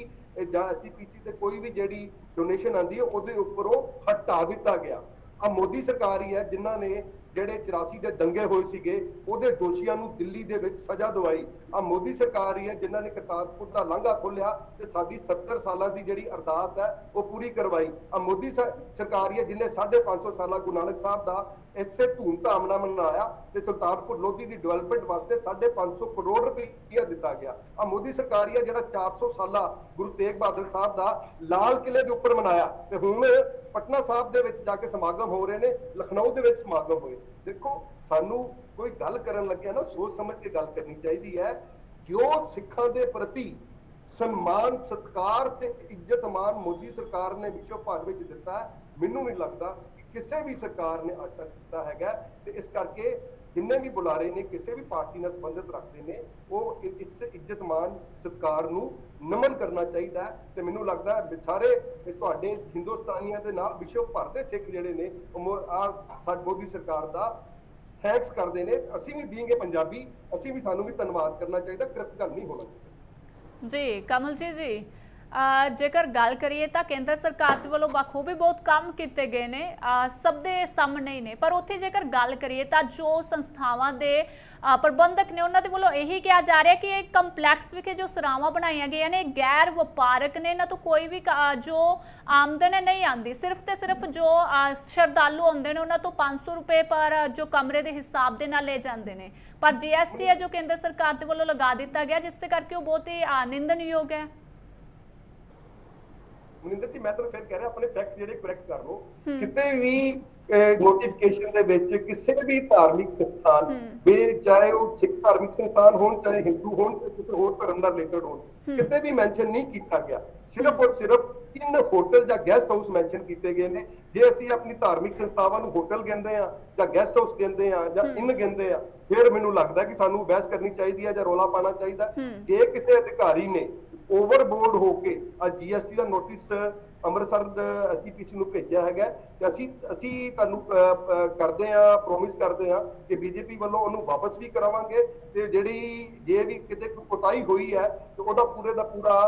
ਜਾਂ SCPC ਤੇ ਕੋਈ ਵੀ ਜਿਹੜੀ ਡੋਨੇਸ਼ਨ ਆਉਂਦੀ ਹੈ ਉਹਦੇ ਉੱਪਰ ਉਹ ਹਟਾ ਦਿੱਤਾ ਗਿਆ। ਆ ਮੋਦੀ ਸਰਕਾਰ ਹੀ ਹੈ ਜਿਨ੍ਹਾਂ ਨੇ ਜਿਹੜੇ 84 ਦੇ ਦੰਗੇ ਹੋਏ ਸੀਗੇ ਉਹਦੇ ਦੋਸ਼ੀਆਂ ਨੂੰ ਦਿੱਲੀ ਦੇ ਵਿੱਚ ਸਜ਼ਾ ਦਵਾਈ। ਆ ਮੋਦੀ ਸਰਕਾਰ ਹੀ ਹੈ ਜਿਨ੍ਹਾਂ ਨੇ ਕਰਤਾਰਪੁਰ ਦਾ ਲਾਂਘਾ ਖੋਲਿਆ ਤੇ ਸਾਡੀ 70 ਸਾਲਾਂ ਦੀ ਜਿਹੜੀ ਅਰਦਾਸ ਹੈ ਉਹ ਪੂਰੀ ਕਰਵਾਈ। ਆ ਮੋਦੀ ਸਰਕਾਰ ਹੀ ਹੈ ਜਿਹਨੇ 550 ਸਾਲਾ ਗੁਰੂ ਨਾਨਕ ਸਾਹਿਬ ਦਾ ਇਸੇ ਧੂਮਧਾਮ ਨਾਲ ਮਨਾਇਆ ਤੇ ਸੁਲਤਾਨਪੁਰ ਲੋਧੀ ਦੀ ਡਿਵੈਲਪਮੈਂਟ ਵਾਸਤੇ 550 ਕਰੋੜ ਰੁਪਏ ਦਿੱਤਾ ਗਿਆ। ਆ ਮੋਦੀ ਸਰਕਾਰ ਹੀ ਹੈ ਜਿਹੜਾ 400 ਸਾਲਾ ਗੁਰੂ ਤੇਗ ਬਹਾਦਰ ਸਾਹਿਬ ਦਾ ਲਾਲ ਕਿਲੇ ਦੇ ਉੱਪਰ ਮਨਾਇਆ ਤੇ ਹੁਣ ਪਟਨਾ ਸਾਹਿਬ ਦੇ ਵਿੱਚ ਜਾ ਕੇ ਸਮਾਗਮ ਹੋ ਰਹੇ ਨੇ, ਲਖਨਊ ਦੇ ਵਿੱਚ ਸਮਾਗਮ ਹੋਏ। ਦੇਖੋ ਸਾਨੂੰ ਕੋਈ ਗੱਲ ਕਰਨ ਲੱਗਿਆ ਨਾ ਸੋਚ ਸਮਝ ਕੇ ਗੱਲ ਕਰਨੀ ਚਾਹੀਦੀ ਹੈ। ਜੋ ਸਿੱਖਾਂ ਦੇ ਪ੍ਰਤੀ ਸਨਮਾਨ ਸਤਿਕਾਰ ਤੇ ਇੱਜ਼ਤ ਮਾਨ ਮੋਦੀ ਸਰਕਾਰ ਨੇ ਵਿਸ਼ਵ ਭਰ ਵਿੱਚ ਦਿੱਤਾ ਹੈ, ਮੈਨੂੰ ਨਹੀਂ ਲੱਗਦਾ ਕਿ ਕਿਸੇ ਵੀ ਸਰਕਾਰ ਨੇ ਅੱਜ ਤੱਕ ਦਿੱਤਾ ਹੈਗਾ। ਤੇ ਇਸ ਕਰਕੇ ਜਿੰਨੇ ਵੀ ਬੁਲਾਰੇ ਨੇ ਕਿਸੇ ਵੀ ਪਾਰਟੀ ਨਾਲ ਸੰਬੰਧਿਤ ਰੱਖਦੇ ਨੇ ਉਹ ਇਸ ਇੱਜ਼ਤ ਮਾਨ ਸਤਿਕਾਰ ਨੂੰ ਨਮਨ ਕਰਨਾ ਚਾਹੀਦਾ ਹੈ। ਤੇ ਮੈਨੂੰ ਲੱਗਦਾ ਹੈ ਸਾਰੇ ਤੁਹਾਡੇ ਹਿੰਦੁਸਤਾਨੀਆਂ ਦੇ ਨਾਲ ਵਿਸ਼ਵ ਭਰ ਦੇ ਸਿੱਖ ਜਿਹੜੇ ਨੇ ਸਾਡੀ ਮੋਦੀ ਸਰਕਾਰ ਦਾ ਥੈਂਕਸ ਕਰਦੇ ਨੇ। ਅਸੀਂ ਵੀ ਬੀਇੰਗ ਪੰਜਾਬੀ ਅਸੀਂ ਵੀ ਸਾਨੂੰ ਵੀ ਧੰਨਵਾਦ ਕਰਨਾ ਚਾਹੀਦਾ, ਕ੍ਰਿਤਗਨ ਨਹੀਂ ਹੋਣਾ ਚਾਹੀਦਾ। ਜੀ ਕਮਲਜੀਤ ਜੀ ਜੇਕਰ ਗੱਲ ਕਰੀਏ ਤਾਂ ਕੇਂਦਰ ਸਰਕਾਰ ਦੇ ਵੱਲੋਂ ਬਖੂਬੀ ਬਹੁਤ ਕੰਮ ਕੀਤੇ ਗਏ ਨੇ, ਸਭ ਦੇ ਸਾਹਮਣੇ ਹੀ ਨੇ, ਪਰ ਉੱਥੇ ਜੇਕਰ ਗੱਲ ਕਰੀਏ ਤਾਂ ਜੋ ਸੰਸਥਾਵਾਂ ਦੇ ਪ੍ਰਬੰਧਕ ਨੇ ਉਹਨਾਂ ਦੇ ਵੱਲੋਂ ਇਹੀ ਕਿਹਾ ਜਾ ਰਿਹਾ ਕਿ ਇਹ ਕੰਪਲੈਕਸ ਵਿਖੇ ਜੋ ਸਰਾਵਾਂ ਬਣਾਈਆਂ ਗਈਆਂ ਨੇ ਗੈਰ ਵਪਾਰਕ ਨੇ, ਇਹਨਾਂ ਤੋਂ ਕੋਈ ਵੀ ਜੋ ਆਮਦਨ ਨਹੀਂ ਆਉਂਦੀ, ਸਿਰਫ ਤੇ ਸਿਰਫ ਜੋ ਸ਼ਰਧਾਲੂ ਹੁੰਦੇ ਨੇ ਉਹਨਾਂ ਤੋਂ 500 ਰੁਪਏ ਪਰ ਜੋ ਕਮਰੇ ਦੇ ਹਿਸਾਬ ਦੇ ਨਾਲ ਲੈ ਜਾਂਦੇ ਨੇ। ਪਰ GST ਹੈ ਜੋ ਕੇਂਦਰ ਸਰਕਾਰ ਦੇ ਵੱਲੋਂ ਲਗਾ ਦਿੱਤਾ ਗਿਆ ਜਿਸ ਦੇ ਕਰਕੇ ਉਹ ਬਹੁਤ ਹੀ ਨਿੰਦਣਯੋਗ ਹੈ। ਮਨਿੰਦਰ ਜੀ ਮੈਂ ਤੁਹਾਨੂੰ ਫਿਰ ਕਹਿ ਰਿਹਾ ਆਪਣੇ ਫੈਕਟ ਜਿਹੜੇ ਕਰੈਕਟ ਕਰ ਲਓ। ਕਿਤੇ ਵੀ ਨੋਟੀਫਿਕੇਸ਼ਨ ਦੇ ਵਿੱਚ ਕਿਸੇ ਵੀ ਧਾਰਮਿਕ ਸੰਸਥਾਨ ਚਾਹੇ ਉਹ ਸਿੱਖ ਧਾਰਮਿਕ ਸੰਸਥਾਨ ਹੋਣ ਚਾਹੇ ਹਿੰਦੂ ਹੋਣ ਕਿਸੇ ਹੋਰ ਧਰਮ ਨਾਲ ਰਿਲੇਟਡ ਹੋਣ ਕਿਤੇ ਵੀ ਮੈਂਸ਼ਨ ਨਹੀਂ ਕੀਤਾ ਗਿਆ। ਸਿਰਫ ਔਰ ਸਿਰਫ ਇਨ ਹੋਟਲ ਜਾਂ ਗੈਸਟ ਹਾਊਸ ਮੈਂਸ਼ਨ ਕੀਤੇ ਗਏ ਨੇ। ਜੇ ਅਸੀਂ ਆਪਣੀ ਧਾਰਮਿਕ ਸੰਸਥਾਵਾਂ ਨੂੰ ਹੋਟਲ ਕਹਿੰਦੇ ਆ ਜਾਂ ਗੈਸਟ ਹਾਊਸ ਕਹਿੰਦੇ ਆ ਜਾਂ ਇਨ ਕਹਿੰਦੇ ਆ ਫਿਰ ਮੈਨੂੰ ਲੱਗਦਾ ਕਿ ਸਾਨੂੰ ਬਹਿਸ ਕਰਨੀ ਚਾਹੀਦੀ ਹੈ ਜਾਂ ਰੌਲਾ ਪਾਉਣਾ ਚਾਹੀਦਾ। ਜੇ ਕਿਸੇ ਅਧਿਕਾਰੀ ਨੇ ਓਵਰਬੋਰਡ ਹੋ ਕੇ ਆ GST ਦਾ ਨੋਟਿਸ ਅੰਮ੍ਰਿਤਸਰ SCPC ਨੂੰ ਭੇਜਿਆ ਹੈਗਾ ਤੇ ਅਸੀਂ ਤੁਹਾਨੂੰ ਕਰਦੇ ਆ ਪ੍ਰੋਮਿਸ ਕਰਦੇ ਆ ਕਿ BJP ਵੱਲੋਂ ਉਹਨੂੰ ਵਾਪਸ ਵੀ ਕਰਾਵਾਂਗੇ ਤੇ ਜਿਹੜੀ ਜੇ ਵੀ ਕਿਤੇ ਕੋਤਾਹੀ ਹੋਈ ਹੈ ਤੇ ਉਹਦਾ ਪੂਰੇ ਦਾ ਪੂਰਾ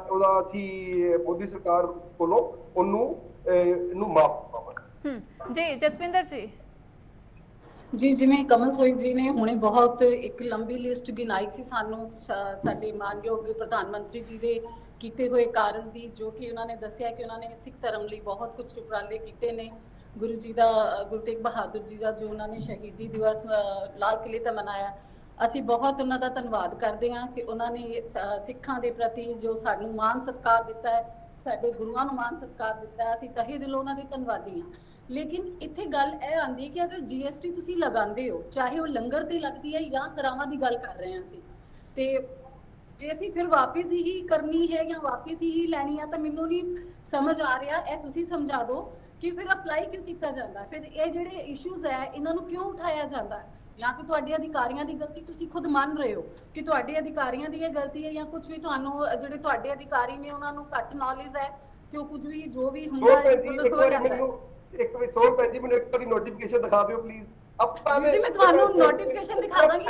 ਉਹਦਾ ਅਸੀਂ ਮੋਦੀ ਸਰਕਾਰ ਕੋਲੋਂ ਉਹਨੂੰ ਮਾਫ ਕਰਾਵਾਂਗੇ। ਜੀ ਜਸਵਿੰਦਰ ਜੀ। ਜੀ ਜਿਵੇਂ ਕਮਲ ਸੋਈ ਜੀ ਨੇ ਹੁਣੇ ਬਹੁਤ ਇੱਕ ਲੰਬੀ ਲਿਸਟ ਗਿਣਾਈ ਸੀ ਸਾਨੂੰ ਸਾਡੇ ਮਾਨਯੋਗ ਪ੍ਰਧਾਨ ਮੰਤਰੀ ਜੀ ਦੇ ਕੀਤੇ ਹੋਏ ਕਾਰਜ ਦੀ, ਜੋ ਕਿ ਉਹਨਾਂ ਨੇ ਦੱਸਿਆ ਕਿ ਉਹਨਾਂ ਨੇ ਸਿੱਖ ਧਰਮ ਲਈ ਬਹੁਤ ਕੁਝ ਉਪਰਾਲੇ ਕੀਤੇ ਨੇ। ਗੁਰੂ ਜੀ ਦਾ ਗੁਰੂ ਤੇਗ ਬਹਾਦਰ ਜੀ ਦਾ ਜੋ ਉਹਨਾਂ ਨੇ ਸ਼ਹੀਦੀ ਦਿਵਸ ਲਾਲ ਕਿਲੇ ਤੇ ਮਨਾਇਆ, ਅਸੀਂ ਬਹੁਤ ਉਹਨਾਂ ਦਾ ਧੰਨਵਾਦ ਕਰਦੇ ਹਾਂ ਕਿ ਉਹਨਾਂ ਨੇ ਸਿੱਖਾਂ ਦੇ ਪ੍ਰਤੀ ਜੋ ਸਾਨੂੰ ਮਾਣ ਸਤਿਕਾਰ ਦਿੱਤਾ ਹੈ, ਸਾਡੇ ਗੁਰੂਆਂ ਨੂੰ ਮਾਣ ਸਤਿਕਾਰ ਦਿੱਤਾ ਹੈ, ਅਸੀਂ ਤਹਿ ਦਿਲੋਂ ਉਹਨਾਂ ਦੇ ਧੰਨਵਾਦੀ ਹਾਂ। ਲੇਕਿਨ ਇੱਥੇ ਗੱਲ ਇਹ ਆਉਂਦੀ ਕਿ ਅਗਰ GST ਤੁਸੀਂ ਲਗਾਉਂਦੇ ਹੋ, ਚਾਹੇ ਉਹ ਲੰਗਰ ਤੇ ਲੱਗਦੀ ਹੈ ਜਾਂ ਸਰਾਵਾਂ ਦੀ ਗੱਲ ਕਰ ਰਹੇ ਹਾਂ ਅਸੀਂ, ਤੇ ਜੇ ਅਸੀਂ ਫਿਰ ਵਾਪਿਸ ਹੀ ਕਰਨੀ ਹੈ ਜਾਂ ਵਾਪਿਸ ਹੀ ਲੈਣੀ ਹੈ ਤਾਂ ਮੈਨੂੰ ਨਹੀਂ ਸਮਝ ਆ ਰਿਹਾ। ਇਹ ਤੁਸੀਂ ਸਮਝਾ ਦਿਓ ਕਿ ਫਿਰ ਅਪਲਾਈ ਕਿਉਂ ਕੀਤਾ ਜਾਂਦਾ, ਫਿਰ ਇਹ ਜਿਹੜੇ ਇਸ਼ੂਜ਼ ਹੈ ਇਹਨਾਂ ਨੂੰ ਕਿਉਂ ਉਠਾਇਆ ਜਾਂਦਾ ਹੈ? ਜਾਂ ਤੇ ਤੁਹਾਡੇ ਅਧਿਕਾਰੀਆਂ ਦੀ ਗਲਤੀ ਤੁਸੀਂ ਖੁਦ ਮੰਨ ਰਹੇ ਹੋ ਕਿ ਤੁਹਾਡੇ ਅਧਿਕਾਰੀਆਂ ਦੀ ਇਹ ਗਲਤੀ ਹੈ, ਜਾਂ ਕੁਝ ਵੀ ਤੁਹਾਨੂੰ ਜਿਹੜੇ ਤੁਹਾਡੇ ਅਧਿਕਾਰੀ ਨੇ ਉਹਨਾਂ ਨੂੰ ਘੱਟ ਨੌਲੇਜ ਹੈ ਕਿ ਉਹ ਕੁਝ ਵੀ ਜੋ ਵੀ ਹੁੰਦਾ ਹੈ ਇੱਕ ਵਾਰੀ ਸੋਲ ਭੈਣ ਜੀ ਮੈਨੂੰ ਇੱਕ ਵਾਰੀ ਨੋਟੀਫਿਕੇਸ਼ਨ ਦਿਖਾ ਦਿਓ ਪਲੀਜ਼। ਜੀ ਮੈਂ ਤੁਹਾਨੂੰ ਨੋਟੀਫਿਕੇਸ਼ਨ ਦਿਖਾ ਦਾਂਗੀ।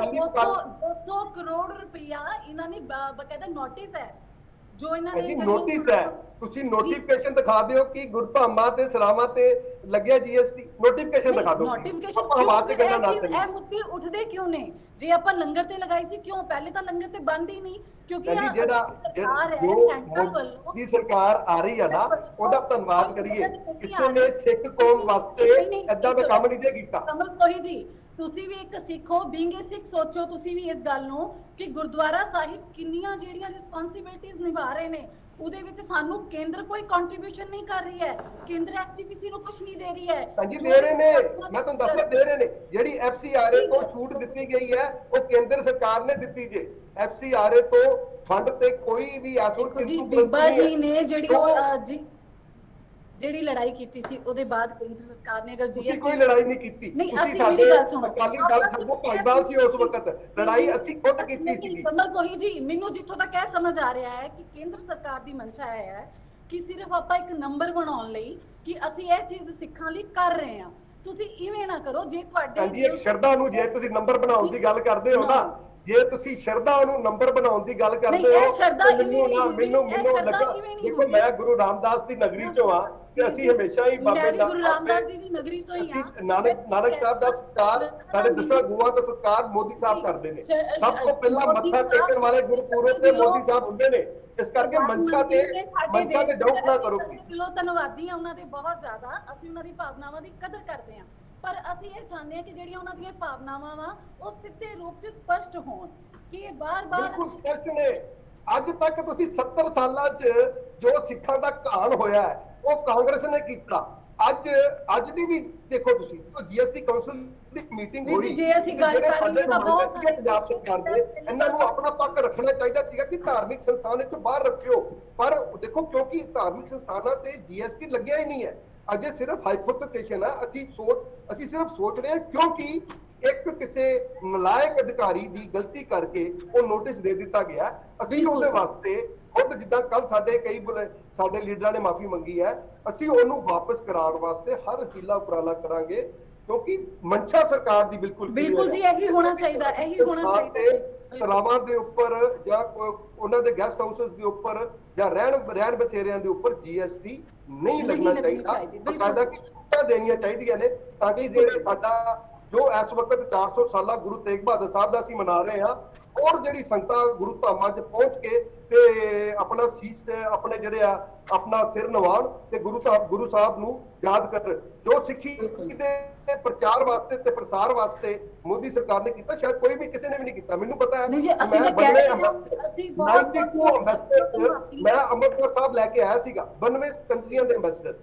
200 ਕਰੋੜ ਰੁਪਇਆ ਇਹਨਾਂ ਨੇ ਬਕਾਇਦਾ ਨੋਟਿਸ ਹੈ ਜੋ ਇਹਨਾਂ ਨੇ ਨੋਟਿਸ ਹੈ। ਤੁਸੀਂ ਨੋਟੀਫਿਕੇਸ਼ਨ ਦਿਖਾ ਦਿਓ ਕਿ ਗੁਰਧਾਮਾਂ ਤੇ ਸਰਾਵਾਂ ਤੇ ਲੱਗਿਆ GST ਨੋਟੀਫਿਕੇਸ਼ਨ ਦਿਖਾ ਦਿਓ ਆਪਾਂ ਬਾਅਦ ਚ ਗੱਲਾਂ ਨਾ ਕਰੀਏ। ਇਹ ਮੁੱਦੇ ਉੱਠਦੇ ਕਿਉਂ ਨੇ? ਜੇ ਆਪਾਂ ਲੰਗਰ ਤੇ ਲਗਾਈ ਸੀ ਕਿਉਂ? ਪਹਿਲੇ ਤਾਂ ਲੰਗਰ ਤੇ ਬੰਦ ਹੀ ਨਹੀਂ, ਕਿਉਂਕਿ ਜਿਹੜਾ ਮੋਦੀ ਸਰਕਾਰ ਆ ਰਹੀ ਹੈ ਨਾ ਉਹਦਾ ਧੰਨਵਾਦ ਕਰੀਏ। ਕਿਸੇ ਨੇ ਸਿੱਖ ਕੌਮ ਵਾਸਤੇ ਏਦਾਂ ਦਾ ਕੰਮ ਨਹੀਂ ਜੇ ਕੀਤਾ। ਕਮਲ ਸੋਹੀ ਜੀ, ਤੁਸੀਂ ਵੀ ਇੱਕ ਸਿੱਖ ਹੋ, ਬੀਇੰਗ ਏ ਸਿੱਖ ਸੋਚੋ ਤੁਸੀਂ ਵੀ ਇਸ ਗੱਲ ਨੂੰ ਕਿ ਗੁਰਦੁਆਰਾ ਸਾਹਿਬ ਕਿੰਨੀਆਂ ਜਿਹੜੀਆਂ ਰਿਸਪੌਂਸਿਬਿਲਟੀਆਂ ਨਿਭਾ ਰਹੇ ਨੇ, ਉਹਦੇ ਵਿੱਚ ਸਾਨੂੰ ਕੇਂਦਰ ਕੋਈ ਕੰਟਰੀਬਿਊਸ਼ਨ ਨਹੀਂ ਕਰ ਰਹੀ ਹੈ। ਕੇਂਦਰ ਐਸਜੀਪੀਸੀ ਨੂੰ ਕੁਝ ਨਹੀਂ ਦੇ ਰਹੀ ਹੈ। ਹਾਂਜੀ ਦੇ ਰਹੇ ਨੇ, ਮੈਂ ਤੁਹਾਨੂੰ ਦੱਸਦਾ ਦੇ ਰਹੇ ਨੇ। ਜਿਹੜੀ FCRA ਤੋਂ ਛੂਟ ਦਿੱਤੀ ਗਈ ਹੈ ਉਹ ਕੇਂਦਰ ਸਰਕਾਰ ਨੇ ਦਿੱਤੀ ਜੇ। FCRA ਤੋਂ ਫੰਡ ਤੇ ਕੋਈ ਵੀ ਜੀ ਬੀਬਾ ਜੀ ਨੇ ਜਿਹੜੀ ਲੜਾਈ ਕੀਤੀ ਸੀ ਉਹਦੇ ਬਾਅਦ ਕੇਂਦਰ ਸਰਕਾਰ ਨੇ ਅਗਰ GST ਕੋਈ ਲੜਾਈ ਨਹੀਂ ਕੀਤੀ। ਤੁਸੀਂ ਸਾਡੇ ਅਕਾਲੀ ਦਲ ਸਾਡਾ ਭਾਈਵਾਲ ਸੀ ਉਸ ਵਕਤ, ਲੜਾਈ ਅਸੀਂ ਖੁਦ ਕੀਤੀ ਸੀ। ਕਮਲ ਸੋਹੀ ਜੀ, ਮੈਨੂੰ ਜਿੱਥੋਂ ਤੱਕ ਇਹ ਸਮਝ ਆ ਰਿਹਾ ਹੈ ਕਿ ਕੇਂਦਰ ਸਰਕਾਰ ਦੀ ਮਨਸ਼ਾ ਹੈ ਕਿ ਸਿਰਫ ਆਪਾਂ ਇੱਕ ਨੰਬਰ ਬਣਾਉਣ ਲਈ ਕਿ ਅਸੀਂ ਇਹ ਚੀਜ਼ ਸਿੱਖਾਂ ਲਈ ਕਰ ਰਹੇ ਹਾਂ। ਤੁਸੀਂ ਇਵੇਂ ਨਾ ਕਰੋ। ਜੇ ਤੁਹਾਡੇ ਹਾਂਜੀ ਇੱਕ ਸ਼ਰਧਾ ਨੂੰ ਜੇ ਤੁਸੀਂ ਨੰਬਰ ਬਣਾਉਣ ਦੀ ਗੱਲ ਕਰਦੇ ਹੋ ਨਾ, ਜੇ ਤੁਸੀਂ ਸ਼ਰਧਾ ਨੂੰ ਨੰਬਰ ਬਣਾਉਣ ਦੀ ਗੱਲ ਕਰਦੇ ਹੋ, ਮੈਨੂੰ ਲੱਗਾ ਦੇਖੋ ਮੈਂ ਗੁਰੂ ਰਾਮਦਾਸ ਦੀ ਨਗਰੀ ਚੋਂ ਆ ਤੇ ਅਸੀਂ ਹਮੇਸ਼ਾ ਹੀ ਬਾਬੇ ਦਾ ਗੁਰੂ ਰਾਮਦਾਸ ਜੀ ਦੀ ਨਗਰੀ ਤੋਂ ਹੀ ਆ। ਨਾਨਕ ਸਾਹਿਬ ਦਾ ਸਤਿਕਾਰ, ਸਾਡੇ ਦਸਾਂ ਗੁਰੂਆਂ ਦਾ ਸਤਿਕਾਰ ਮੋਦੀ ਸਾਹਿਬ ਕਰਦੇ ਨੇ। ਸਭ ਤੋਂ ਪਹਿਲਾਂ ਮੱਥਾ ਟੇਕਣ ਵਾਲੇ ਗੁਰਪੁਰਬ ਤੇ ਮੋਦੀ ਸਾਹਿਬ ਹੁੰਦੇ ਨੇ। ਇਸ ਕਰਕੇ ਮਨਸ਼ਾ ਤੇ ਡਾਊਟ ਨਾ ਕਰੋ। ਦਿਲੋਂ ਧੰਨਵਾਦੀ ਆ ਉਹਨਾਂ ਦੇ ਬਹੁਤ ਜ਼ਿਆਦਾ। ਅਸੀਂ ਉਹਨਾਂ ਦੀ ਭਾਵਨਾਵਾਂ ਦੀ ਕਦਰ ਕਰਦੇ ਹਾਂ, ਪਰ ਅਸੀਂ ਇਹ ਚਾਹੁੰਦੇ ਹਾਂ ਕਿ ਜਿਹੜੀਆਂ ਉਹਨਾਂ ਦੀਆਂ ਭਾਵਨਾਵਾਂ ਵਾ ਉਹ ਸਿੱਧੇ ਰੂਪ 'ਚ ਸਪਸ਼ਟ ਹੋਣ ਕਿ ਇਹ ਬਾਰ-ਬਾਰ ਬਿਲਕੁਲ ਸਪਸ਼ਟ ਨੇ। ਅੱਜ ਤੱਕ ਤੁਸੀਂ 70 ਸਾਲਾਂ 'ਚ ਜੋ ਸਿੱਖਾਂ ਦਾ ਘਾਣ ਹੋਇਆ ਹੈ ਉਹ ਕਾਂਗਰਸ ਨੇ ਕੀਤਾ। ਅੱਜ ਦੀ ਵੀ ਦੇਖੋ ਤੁਸੀਂ GST ਕਾਉਂਸਲ ਦੀ ਮੀਟਿੰਗ ਹੋਈ, ਜੇ ਅਸੀਂ ਗੱਲ ਕਰ ਲਈਏ ਤਾਂ ਬਹੁਤ ਸਾਰੇ ਪੰਜਾਬ ਸਰਕਾਰ ਦੇ ਇਹਨਾਂ ਨੂੰ ਆਪਣਾ ਪੱਖ ਰੱਖਣਾ ਚਾਹੀਦਾ ਸੀਗਾ ਕਿ ਧਾਰਮਿਕ ਸੰਸਥਾਨ ਇੱਥੋਂ ਬਾਹਰ ਰੱਖਿਓ। ਪਰ ਦੇਖੋ ਕਿਉਂਕਿ ਧਾਰਮਿਕ ਸੰਸਥਾਨਾਂ ਤੇ GST ਲੱਗਿਆ ਹੀ ਨਹੀਂ ਹੈ। ਅਜੇ ਸਿਰਫ ਹਾਈਪੋਥੇਸਿਸ ਹੈ। ਅਸੀਂ ਸਿਰਫ ਸੋਚ ਰਹੇ ਹਾਂ ਕਿਉਂਕਿ ਇੱਕ ਕਿਸੇ ਨਲਾਇਕ ਅਧਿਕਾਰੀ ਦੀ ਗਲਤੀ ਕਰਕੇ ਉਹ ਨੋਟਿਸ ਦੇ ਦਿੱਤਾ ਗਿਆ। ਅਸੀਂ ਉਹਦੇ ਵਾਸਤੇ ਖੁਦ ਜਿੱਦਾਂ ਕੱਲ ਸਾਡੇ ਸਾਡੇ ਲੀਡਰਾਂ ਨੇ ਮਾਫੀ ਮੰਗੀ ਹੈ, ਅਸੀਂ ਉਹਨੂੰ ਵਾਪਸ ਕਰਾਉਣ ਵਾਸਤੇ ਹਰ ਹੀਲਾ ਉਪਰਾਲਾ ਕਰਾਂਗੇ ਕਿਉਂਕਿ ਮਨਸ਼ਾ ਸਰਕਾਰ ਦੀ ਬਿਲਕੁਲ ਜੀ ਇਹੀ ਹੋਣਾ ਚਾਹੀਦਾ, ਇਹੀ ਹੋਣਾ ਚਾਹੀਦਾ। ਸਰਾਵਾਂ ਦੇ ਉੱਪਰ ਜਾਂ ਉਹਨਾਂ ਦੇ ਗੈਸਟ ਹਾਊਸਸ ਦੇ ਉੱਪਰ ਜਾਂ ਰਹਿਣ ਬਸੇਰਿਆਂ ਦੇ ਉੱਪਰ GST ਨਹੀਂ ਲੱਗਣਾ ਚਾਹੀਦਾ। ਬਕਾਇਦਾ ਕਿ ਛੂਟਾਂ ਦੇਣੀਆਂ ਚਾਹੀਦੀਆਂ ਨੇ ਤਾਂ ਕਿ ਜਿਹੜੇ ਸਾਡਾ ਜੋ ਇਸ ਵਕਤ 400 ਸਾਲਾ ਗੁਰੂ ਤੇਗ ਬਹਾਦਰ ਸਾਹਿਬ ਦਾ ਅਸੀਂ ਮਨਾ ਰਹੇ ਹਾਂ ਔਰ ਜਿਹੜੀ ਸੰਗਤਾਂ ਗੁਰੂ ਧਾਮਾਂ 'ਚ ਪਹੁੰਚ ਕੇ ਤੇ ਆਪਣਾ ਸੀਸ ਤੇ ਆਪਣੇ ਜਿਹੜੇ ਆ ਆਪਣਾ ਸਿਰ ਨਿਵਾਉਣ ਤੇ ਗੁਰੂ ਸਾਹਿਬ ਨੂੰ ਯਾਦ ਕਰਨ। ਜੋ ਸਿੱਖੀ ਦੇ ਪ੍ਰਚਾਰ ਵਾਸਤੇ ਤੇ ਪ੍ਰਸਾਰ ਵਾਸਤੇ ਮੋਦੀ ਸਰਕਾਰ ਨੇ ਕੀਤਾ, ਸ਼ਾਇਦ ਕੋਈ ਵੀ ਕਿਸੇ ਨੇ ਵੀ ਨਹੀਂ ਕੀਤਾ। ਮੈਨੂੰ ਪਤਾ ਹੈ ਮੈਂ ਅੰਮ੍ਰਿਤਸਰ ਸਾਹਿਬ ਲੈ ਕੇ ਆਇਆ ਸੀਗਾ 92 ਕੰਟਰੀਆਂ ਦੇ ਐਂਬੈਸਡਰ,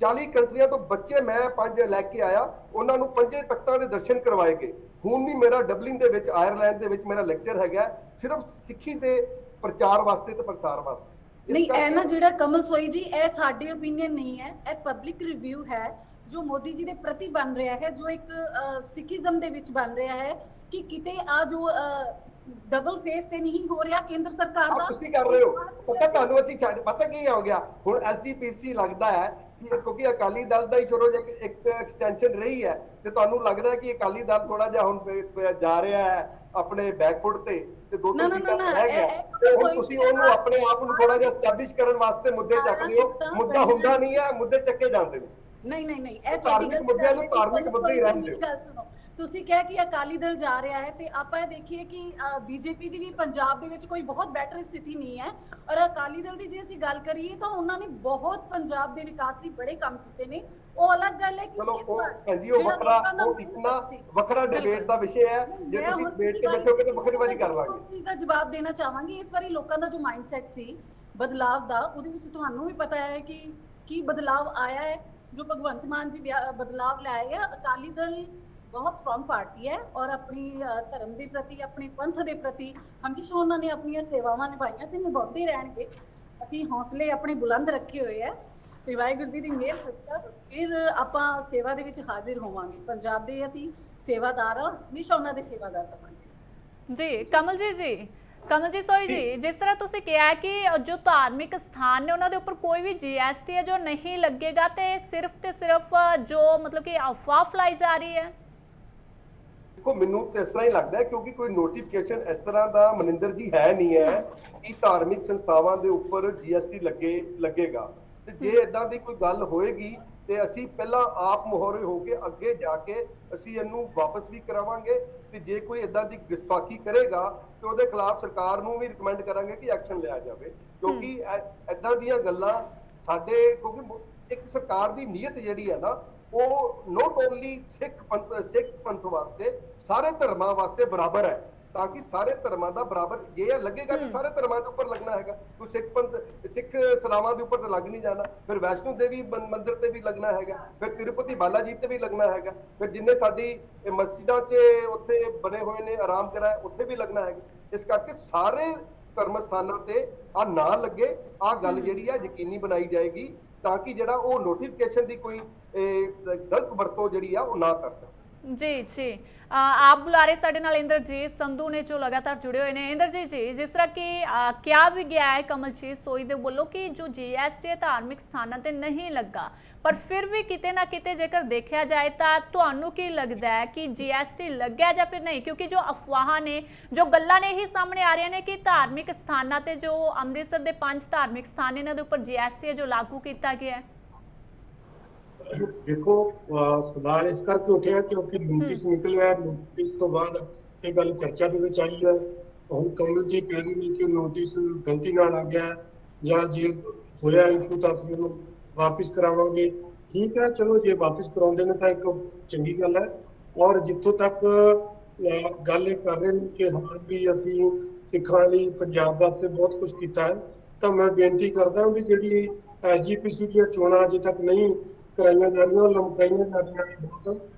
40 ਕੰਟਰੀਆਂ ਤੋਂ ਬੱਚੇ ਮੈਂ 5 ਲੈ ਕੇ ਆਇਆ। ਉਹਨਾਂ ਨੂੰ 5 ਤਖਤਾਂ ਦੇ ਦਰਸ਼ਨ ਕਰਵਾਏ ਗਏ। ਹੁਣ ਵੀ ਮੇਰਾ ਡਬਲਿਨ ਦੇ ਵਿੱਚ ਆਇਰਲੈਂਡ ਦੇ ਵਿੱਚ ਮੇਰਾ ਲੈਕਚਰ ਹੈਗਾ ਸਿਰਫ ਸਿੱਖੀ ਦੇ ਪ੍ਰਚਾਰ ਵਾਸਤੇ ਤੇ ਪ੍ਰਸਾਰ ਵਾਸਤੇ। ਨਹੀਂ ਇਹ ਨਾ ਜਿਹੜਾ ਕਮਲ ਸੋਈ ਜੀ ਇਹ ਸਾਡੀ ਓਪੀਨੀਅਨ ਨਹੀਂ ਹੈ, ਇਹ ਪਬਲਿਕ ਰਿਵਿਊ ਹੈ ਜੋ ਮੋਦੀ ਜੀ ਦੇ ਪ੍ਰਤੀ ਬਣ ਰਿਹਾ ਹੈ, ਜੋ ਇੱਕ ਸਿੱਖੀਜ਼ਮ ਦੇ ਵਿੱਚ ਬਣ ਰਿਹਾ ਹੈ ਕਿ ਕਿਤੇ ਆ ਜੋ ਡਬਲ ਫੇਸ ਤੇ ਨਹੀਂ ਹੋ ਰਿਹਾ ਕੇਂਦਰ ਸਰਕਾਰ ਦਾ। ਤੁਸੀਂ ਕਰ ਰਹੇ ਹੋ ਪਤਾ ਤੁਹਾਨੂੰ ਅਸੀਂ ਪਤਾ ਕੀ ਹੋ ਗਿਆ ਹੁਣ SGPC ਲੱਗਦਾ ਹੈ ਕਿਉਂਕਿ ਅਕਾਲੀ ਦਲ ਦਾ ਹੀ ਚਲੋ ਇੱਕ ਐਕਸਟੈਂਸ਼ਨ ਰਹੀ ਹੈ ਤੇ ਤੁਹਾਨੂੰ ਲੱਗਦਾ ਕਿ ਅਕਾਲੀ ਦਲ ਥੋੜਾ ਜਿਹਾ ਹੁਣ ਜਾ ਰਿਹਾ ਹੈ ਆਪਣੇ ਬੈਕਫੁੱਟ ਤੇ 2-3 ਸੀਟਾਂ ਰਹਿ ਗਿਆ ਤੇ ਹੁਣ ਤੁਸੀਂ ਉਹਨੂੰ ਆਪਣੇ ਆਪ ਨੂੰ ਥੋੜਾ ਜਿਹਾ ਐਸਟੈਬਲਿਸ਼ ਕਰਨ ਵਾਸਤੇ ਮੁੱਦੇ ਚੱਕ ਲਿਓ। ਮੁੱਦਾ ਹੁੰਦਾ ਨਹੀਂ ਹੈ, ਮੁੱਦੇ ਚੱਕੇ ਜਾਂਦੇ ਨੇ। ਨਹੀਂ ਇਹ ਧਾਰਮਿਕ ਮੁੱਦਿਆਂ ਨੂੰ ਧਾਰਮਿਕ ਮੁੱਦੇ ਹੀ ਰਹਿਣ ਦਿਓ। ਤੁਸੀਂ ਕਿਹਾ ਕਿ ਅਕਾਲੀ ਦਲ ਜਾ ਰਿਹਾ ਹੈ ਤੇ ਆਪਾਂ ਇਹ ਦੇਖੀਏ ਕਿ ਬੀਜੇਪੀ ਦੀ ਵੀ ਪੰਜਾਬ ਦੇ ਵਿੱਚ ਕੋਈ ਬਹੁਤ ਬੈਟਰ ਸਥਿਤੀ ਨਹੀਂ ਹੈ ਔਰ ਅਕਾਲੀ ਦਲ ਦੀ ਜੇ ਅਸੀਂ ਗੱਲ ਕਰੀਏ ਤਾਂ ਉਹਨਾਂ ਨੇ ਬਹੁਤ ਪੰਜਾਬ ਦੇ ਵਿਕਾਸ ਲਈ ਬੜੇ ਕੰਮ ਕੀਤੇ ਨੇ। ਉਹ ਅਲੱਗ ਗੱਲ ਹੈ ਕਿ ਇਸ ਵਾਰ ਉਹ ਇਤਨਾ ਵੱਖਰਾ ਡਿਬੇਟ ਦਾ ਵਿਸ਼ੇ ਹੈ। ਜੇ ਤੁਸੀਂ ਡਿਬੇਟ ਤੇ ਬੈਠੋਗੇ ਤਾਂ ਵੱਖਰੀ ਵਾਰੀ ਕਰ ਲਾਂਗੇ। ਉਸ ਚੀਜ਼ ਦਾ ਜਵਾਬ ਦੇਣਾ ਚਾਹਾਂਗੀ। ਇਸ ਵਾਰੀ ਲੋਕਾਂ ਦਾ ਜੋ ਮਾਈਂਡਸੈਟ ਸੀ ਬਦਲਾਵ ਦਾ, ਉਹਦੇ ਵਿੱਚ ਤੁਹਾਨੂੰ ਵੀ ਪਤਾ ਹੈ ਕਿ ਕੀ ਬਦਲਾਵ ਆਇਆ ਹੈ। ਜੋ ਭਗਵੰਤ ਮਾਨ ਜੀ ਬਦਲਾਵ ਲਿਆਏ ਆ। ਅਕਾਲੀ ਦਲ ਬਹੁਤ ਸਟਰੋਂਗ ਪਾਰਟੀ ਹੈ ਔਰ ਆਪਣੀ ਧਰਮ ਦੇ ਪ੍ਰਤੀ ਆਪਣੇ ਪੰਥ ਦੇ ਪ੍ਰਤੀ ਹਮੇਸ਼ਾ ਉਹਨਾਂ ਨੇ ਆਪਣੀਆਂ ਸੇਵਾਵਾਂ ਨਿਭਾਈਆਂ ਤੇ ਨਿਭਾਉਂਦੇ ਰਹਿਣਗੇ। ਅਸੀਂ ਹੌਸਲੇ ਆਪਣੇ ਬੁਲੰਦ ਰੱਖੇ ਹੋਏ ਆ ਤੇ ਵਾਹਿਗੁਰੂ ਜੀ ਦੀ ਮਿਹਰ ਸਦਕਾ ਫਿਰ ਆਪਾਂ ਸੇਵਾ ਦੇ ਵਿੱਚ ਹਾਜ਼ਰ ਹੋਵਾਂਗੇ। ਪੰਜਾਬ ਦੇ ਅਸੀਂ ਸੇਵਾਦਾਰ ਆ, ਹਮੇਸ਼ਾ ਉਹਨਾਂ ਦੇ ਸੇਵਾਦਾਰ ਰਹਾਂਗੇ। ਜੀ ਕਮਲ ਜੀ ਸੋਈ ਜੀ, ਜਿਸ ਤਰ੍ਹਾਂ ਤੁਸੀਂ ਕਿਹਾ ਕਿ ਜੋ ਧਾਰਮਿਕ ਸਥਾਨ ਨੇ ਉਹਨਾਂ ਦੇ ਉੱਪਰ ਕੋਈ ਵੀ GST ਹੈ ਜੋ ਨਹੀਂ ਲੱਗੇਗਾ ਤੇ ਸਿਰਫ ਜੋ ਮਤਲਬ ਕਿ ਅਫਵਾਹ ਫੈਲਾਈ ਜਾ ਰਹੀ ਹੈ। ਦੇਖੋ ਮੈਨੂੰ ਤੇ ਇਸ ਤਰ੍ਹਾਂ ਹੀ ਲੱਗਦਾ ਹੈ ਕਿਉਂਕਿ ਕੋਈ ਨੋਟੀਫਿਕੇਸ਼ਨ ਇਸ ਤਰ੍ਹਾਂ ਦਾ ਮਨਿੰਦਰ ਜੀ ਹੈ ਨਹੀਂ ਹੈ ਕਿ ਧਾਰਮਿਕ ਸੰਸਥਾਵਾਂ ਦੇ ਉੱਪਰ GST ਲੱਗੇਗਾ ਤੇ ਜੇ ਇਦਾਂ ਦੀ ਕੋਈ ਗੱਲ ਹੋਏਗੀ ਤੇ ਅਸੀਂ ਪਹਿਲਾਂ ਆਪ ਮੁਹੱਈਆ ਹੋ ਕੇ ਅੱਗੇ ਜਾ ਕੇ ਅਸੀਂ ਇਹਨੂੰ ਵਾਪਸ ਵੀ ਕਰਾਵਾਂਗੇ ਤੇ ਜੇ ਕੋਈ ਇਦਾਂ ਦੀ ਗੁਸਤਾਖੀ ਕਰੇਗਾ ਤੇ ਉਹਦੇ ਖਿਲਾਫ ਸਰਕਾਰ ਨੂੰ ਵੀ ਰਿਕਮੈਂਡ ਕਰਾਂਗੇ ਕਿ ਐਕਸ਼ਨ ਲਿਆ ਜਾਵੇ, ਕਿਉਂਕਿ ਇਦਾਂ ਦੀਆਂ ਗੱਲਾਂ ਸਾਡੇ, ਕਿਉਂਕਿ ਇੱਕ ਸਰਕਾਰ ਦੀ ਨੀਅਤ ਜਿਹੜੀ ਹੈ ਨਾ ਉਹ ਨੋਟ ਓਨਲੀ ਸਿੱਖ ਪੰਥ ਵਾਸਤੇ, ਸਾਰੇ ਧਰਮਾਂ ਵਾਸਤੇ ਬਰਾਬਰ ਹੈ, ਤਾਂ ਕਿ ਸਾਰੇ ਧਰਮਾਂ ਦਾ ਬਰਾਬਰ, ਜੇ ਇਹ ਲੱਗੇਗਾ ਕਿ ਸਾਰੇ ਧਰਮਾਂ ਦੇ ਉੱਪਰ ਲੱਗਣਾ ਹੈਗਾ, ਕੋਈ ਸਿੱਖ ਸਰਾਵਾਂ ਦੇ ਉੱਪਰ ਤਾਂ ਲੱਗ ਨਹੀਂ ਜਾਣਾ, ਫਿਰ ਵੈਸ਼ਨੋ ਦੇਵੀ ਮੰਦਿਰ ਤੇ ਵੀ ਲੱਗਣਾ ਹੈਗਾ, ਫਿਰ ਤਿਰੂਪਤੀ ਬਾਲਾਜੀ ਤੇ ਵੀ ਲੱਗਣਾ ਹੈਗਾ, ਫਿਰ ਜਿੰਨੇ ਸਾਡੀ ਮਸਜਿਦਾਂ 'ਚ ਉੱਥੇ ਬਣੇ ਹੋਏ ਨੇ ਆਰਾਮ ਕਰਾਏ ਉੱਥੇ ਵੀ ਲੱਗਣਾ ਹੈਗਾ। ਇਸ ਕਰਕੇ ਸਾਰੇ ਧਰਮ ਸਥਾਨਾਂ ਤੇ ਆ ਨਾ ਲੱਗੇ, ਆ ਗੱਲ ਜਿਹੜੀ ਆ ਯਕੀਨੀ ਬਣਾਈ ਜਾਏਗੀ ਤਾਂ ਕਿ ਜਿਹੜਾ ਉਹ ਨੋਟੀਫਿਕੇਸ਼ਨ ਦੀ ਕੋਈ ਗਲਤ ਵਰਤੋਂ ਜਿਹੜੀ ਆ ਉਹ ਨਾ ਕਰ ਸਕੇ। ਜੀ ਜੀ, ਆਪ ਬੁਲਾਰੇ ਸਾਡੇ ਨਾਲ ਇੰਦਰਜੀਤ ਸੰਧੂ ਨੇ ਜੋ ਲਗਾਤਾਰ ਜੁੜੇ ਹੋਏ ਨੇ। ਇੰਦਰਜੀਤ ਜੀ, ਜਿਸ ਤਰ੍ਹਾਂ ਕਿ ਕਿਹਾ ਵੀ ਗਿਆ ਹੈ ਕਮਲਜੀਤ ਸੋਈ ਦੇ ਵੱਲੋਂ ਕਿ ਜੋ GST ਧਾਰਮਿਕ ਸਥਾਨਾਂ ਤੇ ਨਹੀਂ ਲੱਗਾ, ਪਰ ਫਿਰ ਵੀ ਕਿਤੇ ਨਾ ਕਿਤੇ ਜੇਕਰ ਦੇਖਿਆ ਜਾਏ ਤਾਂ ਤੁਹਾਨੂੰ ਕੀ ਲੱਗਦਾ ਹੈ ਕਿ GST ਲੱਗਿਆ ਜਾਂ ਫਿਰ ਨਹੀਂ? ਕਿਉਂਕਿ ਜੋ ਅਫਵਾਹਾਂ ਨੇ, ਜੋ ਗੱਲਾਂ ਨੇ, ਇਹੀ ਸਾਹਮਣੇ ਆ ਰਹੀਆਂ ਨੇ ਕਿ ਧਾਰਮਿਕ ਸਥਾਨਾਂ ਤੇ ਜੋ ਅੰਮ੍ਰਿਤਸਰ ਦੇ 5 ਧਾਰਮਿਕ ਸਥਾਨ ਇਹਨਾਂ ਦੇ ਉੱਪਰ GST ਜੋ ਲਾਗੂ ਕੀਤਾ ਗਿਆ ਹੈ। देखो सवाल इस करके उठे क्योंकि नोटिस निकलिया है, नोटिस तो बाद ये गल चर्चा दे विच आई है। हुण कमल जी कह रहे हैं कि नोटिस गलती नाल आ गया या जे होया इशू तां असीं इहनूं वापस करावांगे। ठीक है, चलो जे वापस कराउंदे ने तां एक चंगी गल है। और जिੱਥੋਂ तक गल ये कर रहे हैं कि हाँ भी असीं सिखां लई पंजाब वास्ते बहुत कुछ कीता है, ਤਾਂ मैं बेनती करदा भी जिहड़ी SGPC ਦੀਆਂ ਚੋਣਾਂ अजे तक नहीं कराइयां जा रही, लमकाइयां जा रही बहुत,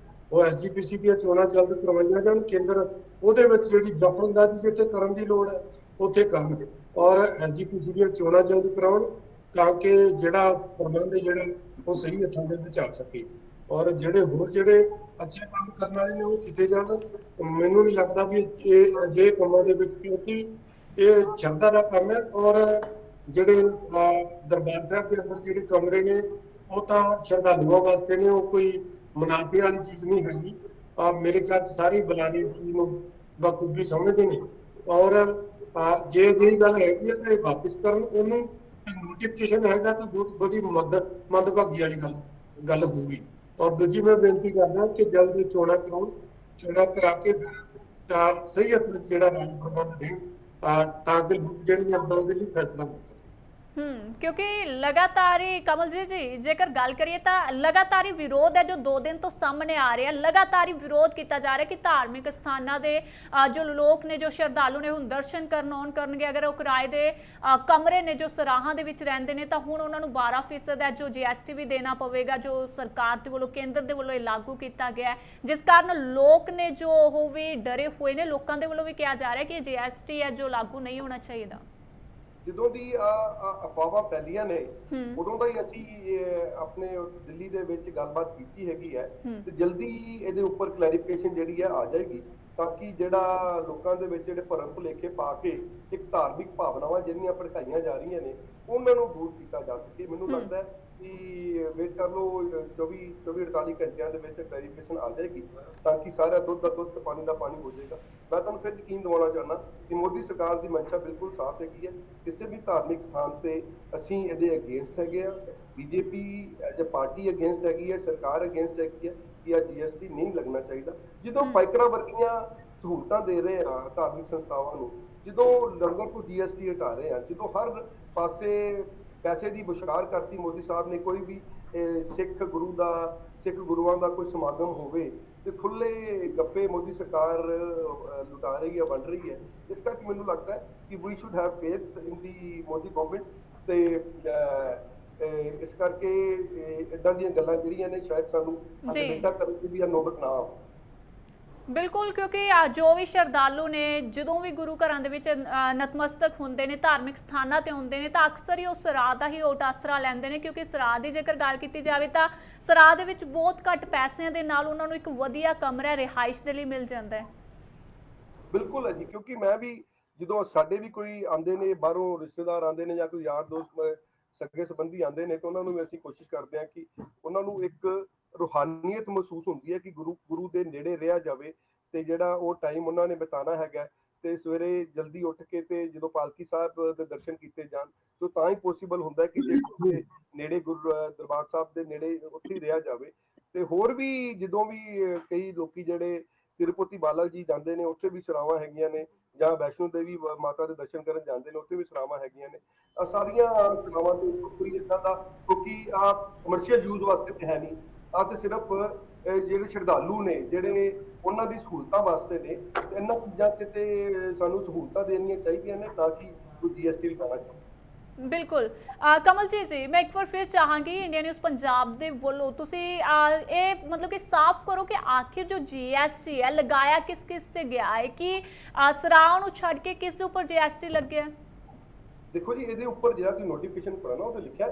वो SGPC ਦੀਆਂ ਚੋਣਾਂ जल्द करवाइयां जाण। केंद्र ਉਹਦੇ ਵਿੱਚ ਜਿਹੜੀ ਦਖਲਅੰਦਾਜ਼ੀ ਜਿੱਥੇ ਕਰਨ ਦੀ ਲੋੜ ਹੈ ਉੱਥੇ ਕਰਨ, ਔਰ SGPC ਦੀਆਂ ਚੋਣਾਂ ਜਲਦ ਕਰਾਉਣ ਤਾਂ ਕਿ ਜਿਹੜਾ ਪ੍ਰਬੰਧ ਜਿਹੜਾ ਉਹ ਸਹੀ ਹੱਥਾਂ ਦੇ ਵਿੱਚ ਆ ਸਕੇ। ਔਰ ਜਿਹੜੇ ਹੋਰ ਜਿਹੜੇ ਅੱਛੇ ਕੰਮ ਕਰਨ ਵਾਲੇ ਨੇ ਉਹ ਕੀਤੇ ਜਾਣ। ਮੈਨੂੰ ਨਹੀਂ ਲੱਗਦਾ ਵੀ ਇਹ ਅਜਿਹੇ ਕੰਮਾਂ ਦੇ ਵਿੱਚ, ਕਿਉਂਕਿ ਇਹ ਸ਼ਰਧਾ ਦਾ ਕੰਮ ਹੈ। ਔਰ ਜਿਹੜੇ ਦਰਬਾਰ ਸਾਹਿਬ ਦੇ ਅੰਦਰ ਜਿਹੜੇ ਕਮਰੇ ਨੇ ਉਹ ਤਾਂ ਸ਼ਰਧਾਲੂਆਂ ਵਾਸਤੇ ਨੇ, ਉਹ ਕੋਈ ਮੁਨਾਫੇ ਵਾਲੀ ਚੀਜ਼ ਨਹੀਂ ਹੈਗੀ। ਮੇਰੇ ਖਿਆਲ ਸਾਰੀ ਬੁਲਾਰੇ ਇਸ ਚੀਜ਼ ਨੂੰ ਬਖੂਬੀ ਸਮਝਦੇ ਨੇ। ਔਰ ਜੇ ਇਹ ਗੱਲ ਹੈਗੀ ਹੈ ਤਾਂ ਇਹ ਵਾਪਿਸ ਕਰਨ, ਉਹਨੂੰ ਨੋਟੀਫਿਕੇਸ਼ਨ ਹੈਗਾ ਤਾਂ ਬਹੁਤ ਬੜੀ ਮੰਦਭਾਗੀ ਵਾਲੀ ਗੱਲ ਹੋਊਗੀ। ਔਰ ਦੂਜੀ ਮੈਂ ਬੇਨਤੀ ਕਰਦਾ ਕਿ ਜਲਦ ਚੋਣਾਂ ਕਰਾਉਣ, ਚੋਣਾਂ ਕਰਾ ਕੇ ਸਹੀ ਹੱਥ ਵਿੱਚ ਜਿਹੜਾ ਰਾਜ ਪ੍ਰਬੰਧ ਦੇਣ ਤਾਂ ਕਿ ਜਿਹੜੀਆਂ ਅੱਗੇ ਦੇ ਲਈ ਫੈਸਲਾ ਹੋ ਸਕੇ। क्योंकि लगातार ही कमलजीत जी जेकर गल करिए तो लगातार ही विरोध है जो 2 दिन तो सामने आ रहा है, लगातार ही विरोध किया जा रहा है कि धार्मिक स्थानों के जो लोग ने, जो श्रद्धालु ने हुण दर्शन करन आउण करनगे, अगर वो किराए के कमरे ने जो सराहां दे विच रहिंदे ने तां हुण उन्हां नूं 12% है जो GST भी देना पवेगा, जो सरकार दे वल्लों केंद्र दे वल्लों लागू किया गया है, जिस कारण लोग ने जो वो भी डरे हुए ने। लोकां दे वल्लों भी कहा जा रहा है कि GST है जो लागू नहीं होना चाहिए। ਜਦੋਂ ਦੀ ਅਫਵਾਹਾਂ ਫੈਲੀਆਂ ਨੇ ਉਦੋਂ ਦਾ ਹੀ ਅਸੀਂ ਆਪਣੇ ਦਿੱਲੀ ਦੇ ਵਿੱਚ ਗੱਲਬਾਤ ਕੀਤੀ ਹੈਗੀ ਹੈ ਤੇ ਜਲਦੀ ਇਹਦੇ ਉੱਪਰ ਕਲੈਰੀਫਿਕੇਸ਼ਨ ਜਿਹੜੀ ਹੈ ਆ ਜਾਏਗੀ, ਤਾਂ ਕਿ ਜਿਹੜਾ ਲੋਕਾਂ ਦੇ ਵਿੱਚ ਜਿਹੜੇ ਭਰਮ ਭੁਲੇਖੇ ਪਾ ਕੇ ਇੱਕ ਧਾਰਮਿਕ ਭਾਵਨਾਵਾਂ ਜਿਹੜੀਆਂ ਭੜਕਾਈਆਂ ਜਾ ਰਹੀਆਂ ਨੇ ਉਹਨਾਂ ਨੂੰ ਦੂਰ ਕੀਤਾ ਜਾ ਸਕੇ। ਮੈਨੂੰ ਲੱਗਦਾ ਹੈ ਕਿ ਵੇਟ ਕਰ ਲਓ 24-48 ਘੰਟਿਆਂ ਦੇ ਵਿੱਚ ਕਲੈਰੀਫਿਕੇਸ਼ਨ ਆ ਜਾਏਗੀ, ਤਾਂ ਕਿ ਸਾਰਾ ਦੁੱਧ ਦਾ ਦੁੱਧ ਤੇ ਪਾਣੀ ਦਾ ਪਾਣੀ ਹੋ ਜਾਏਗਾ। ਮੈਂ ਤੁਹਾਨੂੰ ਫਿਰ ਯਕੀਨ ਦਿਵਾਉਣਾ ਚਾਹੁੰਦਾ ਕਿ ਮੋਦੀ ਸਰਕਾਰ ਦੀ ਮਨਸ਼ਾ ਬਿਲਕੁਲ ਸਾਫ਼ ਹੈਗੀ ਹੈ। ਕਿਸੇ ਵੀ ਧਾਰਮਿਕ ਸਥਾਨ ਤੇ ਅਸੀਂ ਇਹਦੇ ਅਗੇਂਸਟ ਹੈਗੇ ਆ। BJP as a party against ਹੈਗੀ ਹੈ, ਸਰਕਾਰ ਅਗੇਂਸਟ ਹੈਗੀ ਹੈ ਕਿ GST ਨਹੀਂ ਲੱਗਣਾ ਚਾਹੀਦਾ। ਜਦੋਂ ਫਾਈਕਰਾਂ ਵਰਗੀਆਂ ਸਹੂਲਤਾਂ ਦੇ ਰਹੇ ਆ ਧਾਰਮਿਕ ਸੰਸਥਾਵਾਂ ਨੂੰ, ਜਦੋਂ ਲੰਗਰ ਤੋਂ GST ਹਟਾ ਰਹੇ ਆ, ਜਦੋਂ ਹਰ ਪਾਸੇ ਪੈਸੇ ਦੀ ਬੁਛਾਰ ਕਰਤੀ ਮੋਦੀ ਸਾਹਿਬ ਨੇ, ਕੋਈ ਵੀ ਸਿੱਖ ਗੁਰੂਆਂ ਦਾ ਕੋਈ ਸਮਾਗਮ ਹੋਵੇ ਤੇ ਖੁੱਲੇ ਗੱਪੇ ਮੋਦੀ ਸਰਕਾਰ ਲੁਟਾ ਰਹੀ ਹੈ, ਵੰਡ ਰਹੀ ਹੈ। ਇਸ ਕਰਕੇ ਮੈਨੂੰ ਲੱਗਦਾ ਹੈ ਕਿ we should have faith in the Modi government ਤੇ ਇਸ ਕਰਕੇ ਇਦਾਂ ਦੀਆਂ ਗੱਲਾਂ ਜਿਹੜੀਆਂ ਨੇ ਸ਼ਾਇਦ ਸਾਨੂੰ ਬੇਟਾ ਕਰਨ ਦੀ ਵੀ ਨੌਬਤ ਨਾ ਆਵੇ। बिल्कुल, क्योंकि जो भी श्रद्धालु ने जो भी गुरु घर नतमस्तक होंगे ने, धार्मिक स्थानों ते होंगे ने, तो अक्सर ही उस सराह का ही ओट आसरा लेंदे ने, क्योंकि सराह की जेकर गल की जाए तो सराह दे विच बहुत घट पैसों के नाल उन्हां नूं एक वधिया कमरा रिहाइश के लिए मिल जाता है। बिल्कुल है जी, क्योंकि मैं भी जो साडे भी कोई आंदे ने बाहरों रिश्तेदार आंदे ने या कोई यार दोस्त सगे संबंधी आंदे ने, तो उन्होंने असीं कोशिश करते हैं कि उन्होंने एक रूहानीयत महसूस होती है कि गुरु के नेड़े रहा जाए, तो जोड़ा वो टाइम उन्होंने बिताना है ਤੇ ਸਵੇਰੇ ਜਲਦੀ ਉੱਠ ਕੇ ਤੇ ਜਦੋਂ ਪਾਲਕੀ ਸਾਹਿਬ ਦੇ ਦਰਸ਼ਨ ਕੀਤੇ ਜਾਣ ਤਾਂ ਤਾਂ ਹੀ ਪੋਸੀਬਲ ਹੁੰਦਾ ਕਿ ਜੇ ਉੱਥੇ ਨੇੜੇ ਗੁਰੂ ਦਰਬਾਰ ਸਾਹਿਬ ਦੇ ਨੇੜੇ ਉੱਥੇ ਹੀ ਰਿਹਾ ਜਾਵੇ। ਤੇ ਹੋਰ ਵੀ ਜਦੋਂ ਵੀ ਕਈ ਲੋਕੀ ਜਿਹੜੇ ਤਿਰੂਪਤੀ ਬਾਲਾ ਜੀ ਜਾਂਦੇ ਨੇ ਉੱਥੇ ਵੀ ਸਰਾਵਾਂ ਹੈਗੀਆਂ ਨੇ, ਜਾਂ ਵੈਸ਼ਨੋ ਦੇਵੀ ਮਾਤਾ ਦੇ ਦਰਸ਼ਨ ਕਰਨ ਜਾਂਦੇ ਨੇ ਉੱਥੇ ਵੀ ਸਰਾਵਾਂ ਹੈਗੀਆਂ ਨੇ। ਆਹ ਸਾਰੀਆਂ ਸਰਾਵਾਂ ਦੇ ਉੱਪਰ ਕੋਈ ਏਦਾਂ ਦਾ, ਕਿਉਂਕਿ ਆਹ ਕਮਰਸ਼ੀਅਲ ਯੂਜ਼ ਵਾਸਤੇ ਤੇ ਹੈ ਨਹੀਂ, ਆਹ ਤੇ ਸਿਰਫ ਜਿਹੜੇ ਸ਼ਰਧਾਲੂ ਨੇ ਜਿਹੜੇ ਉਹਨਾਂ ਦੀ ਸਹੂਲਤਾਂ ਵਾਸਤੇ ਨੇ। ਤੇ ਇਹਨਾਂ ਚੀਜ਼ਾਂ ਤੇ ਸਾਨੂੰ ਸਹੂਲਤਾਂ ਦੇਣੀਆਂ ਚਾਹੀਦੀਆਂ ਨੇ ਤਾਂ ਕਿ ਕੋਈ GST ਲਗਾਉਣਾ ਚਾਹੀਦਾ। ਬਿਲਕੁਲ। ਕਮਲਜੀਤ ਜੀ, ਮੈਂ ਇੱਕ ਵਾਰ ਫਿਰ ਚਾਹਾਂਗੀ ਇੰਡੀਆ ਨਿਊਜ਼ ਪੰਜਾਬ ਦੇ ਵੱਲੋਂ ਤੁਸੀਂ ਇਹ ਮਤਲਬ ਕਿ ਸਾਫ਼ ਕਰੋ ਕਿ ਆਖਿਰ ਜੋ GST ਹੈ ਲਗਾਇਆ ਕਿਸ ਕਿਸ ਤੇ ਗਿਆ ਹੈ, ਕਿ ਸਰਾਹ ਨੂੰ ਛੱਡ ਕੇ ਕਿਸ ਦੇ ਉੱਪਰ GST ਲੱਗਿਆ? ਦੇਖੋ ਜੀ, ਇਹਦੇ ਉੱਪਰ ਜਿਹੜਾ ਕਿ ਨੋਟੀਫਿਕੇਸ਼ਨ ਪੜਨਾ ਉਹਦੇ ਲਿਖਿਆ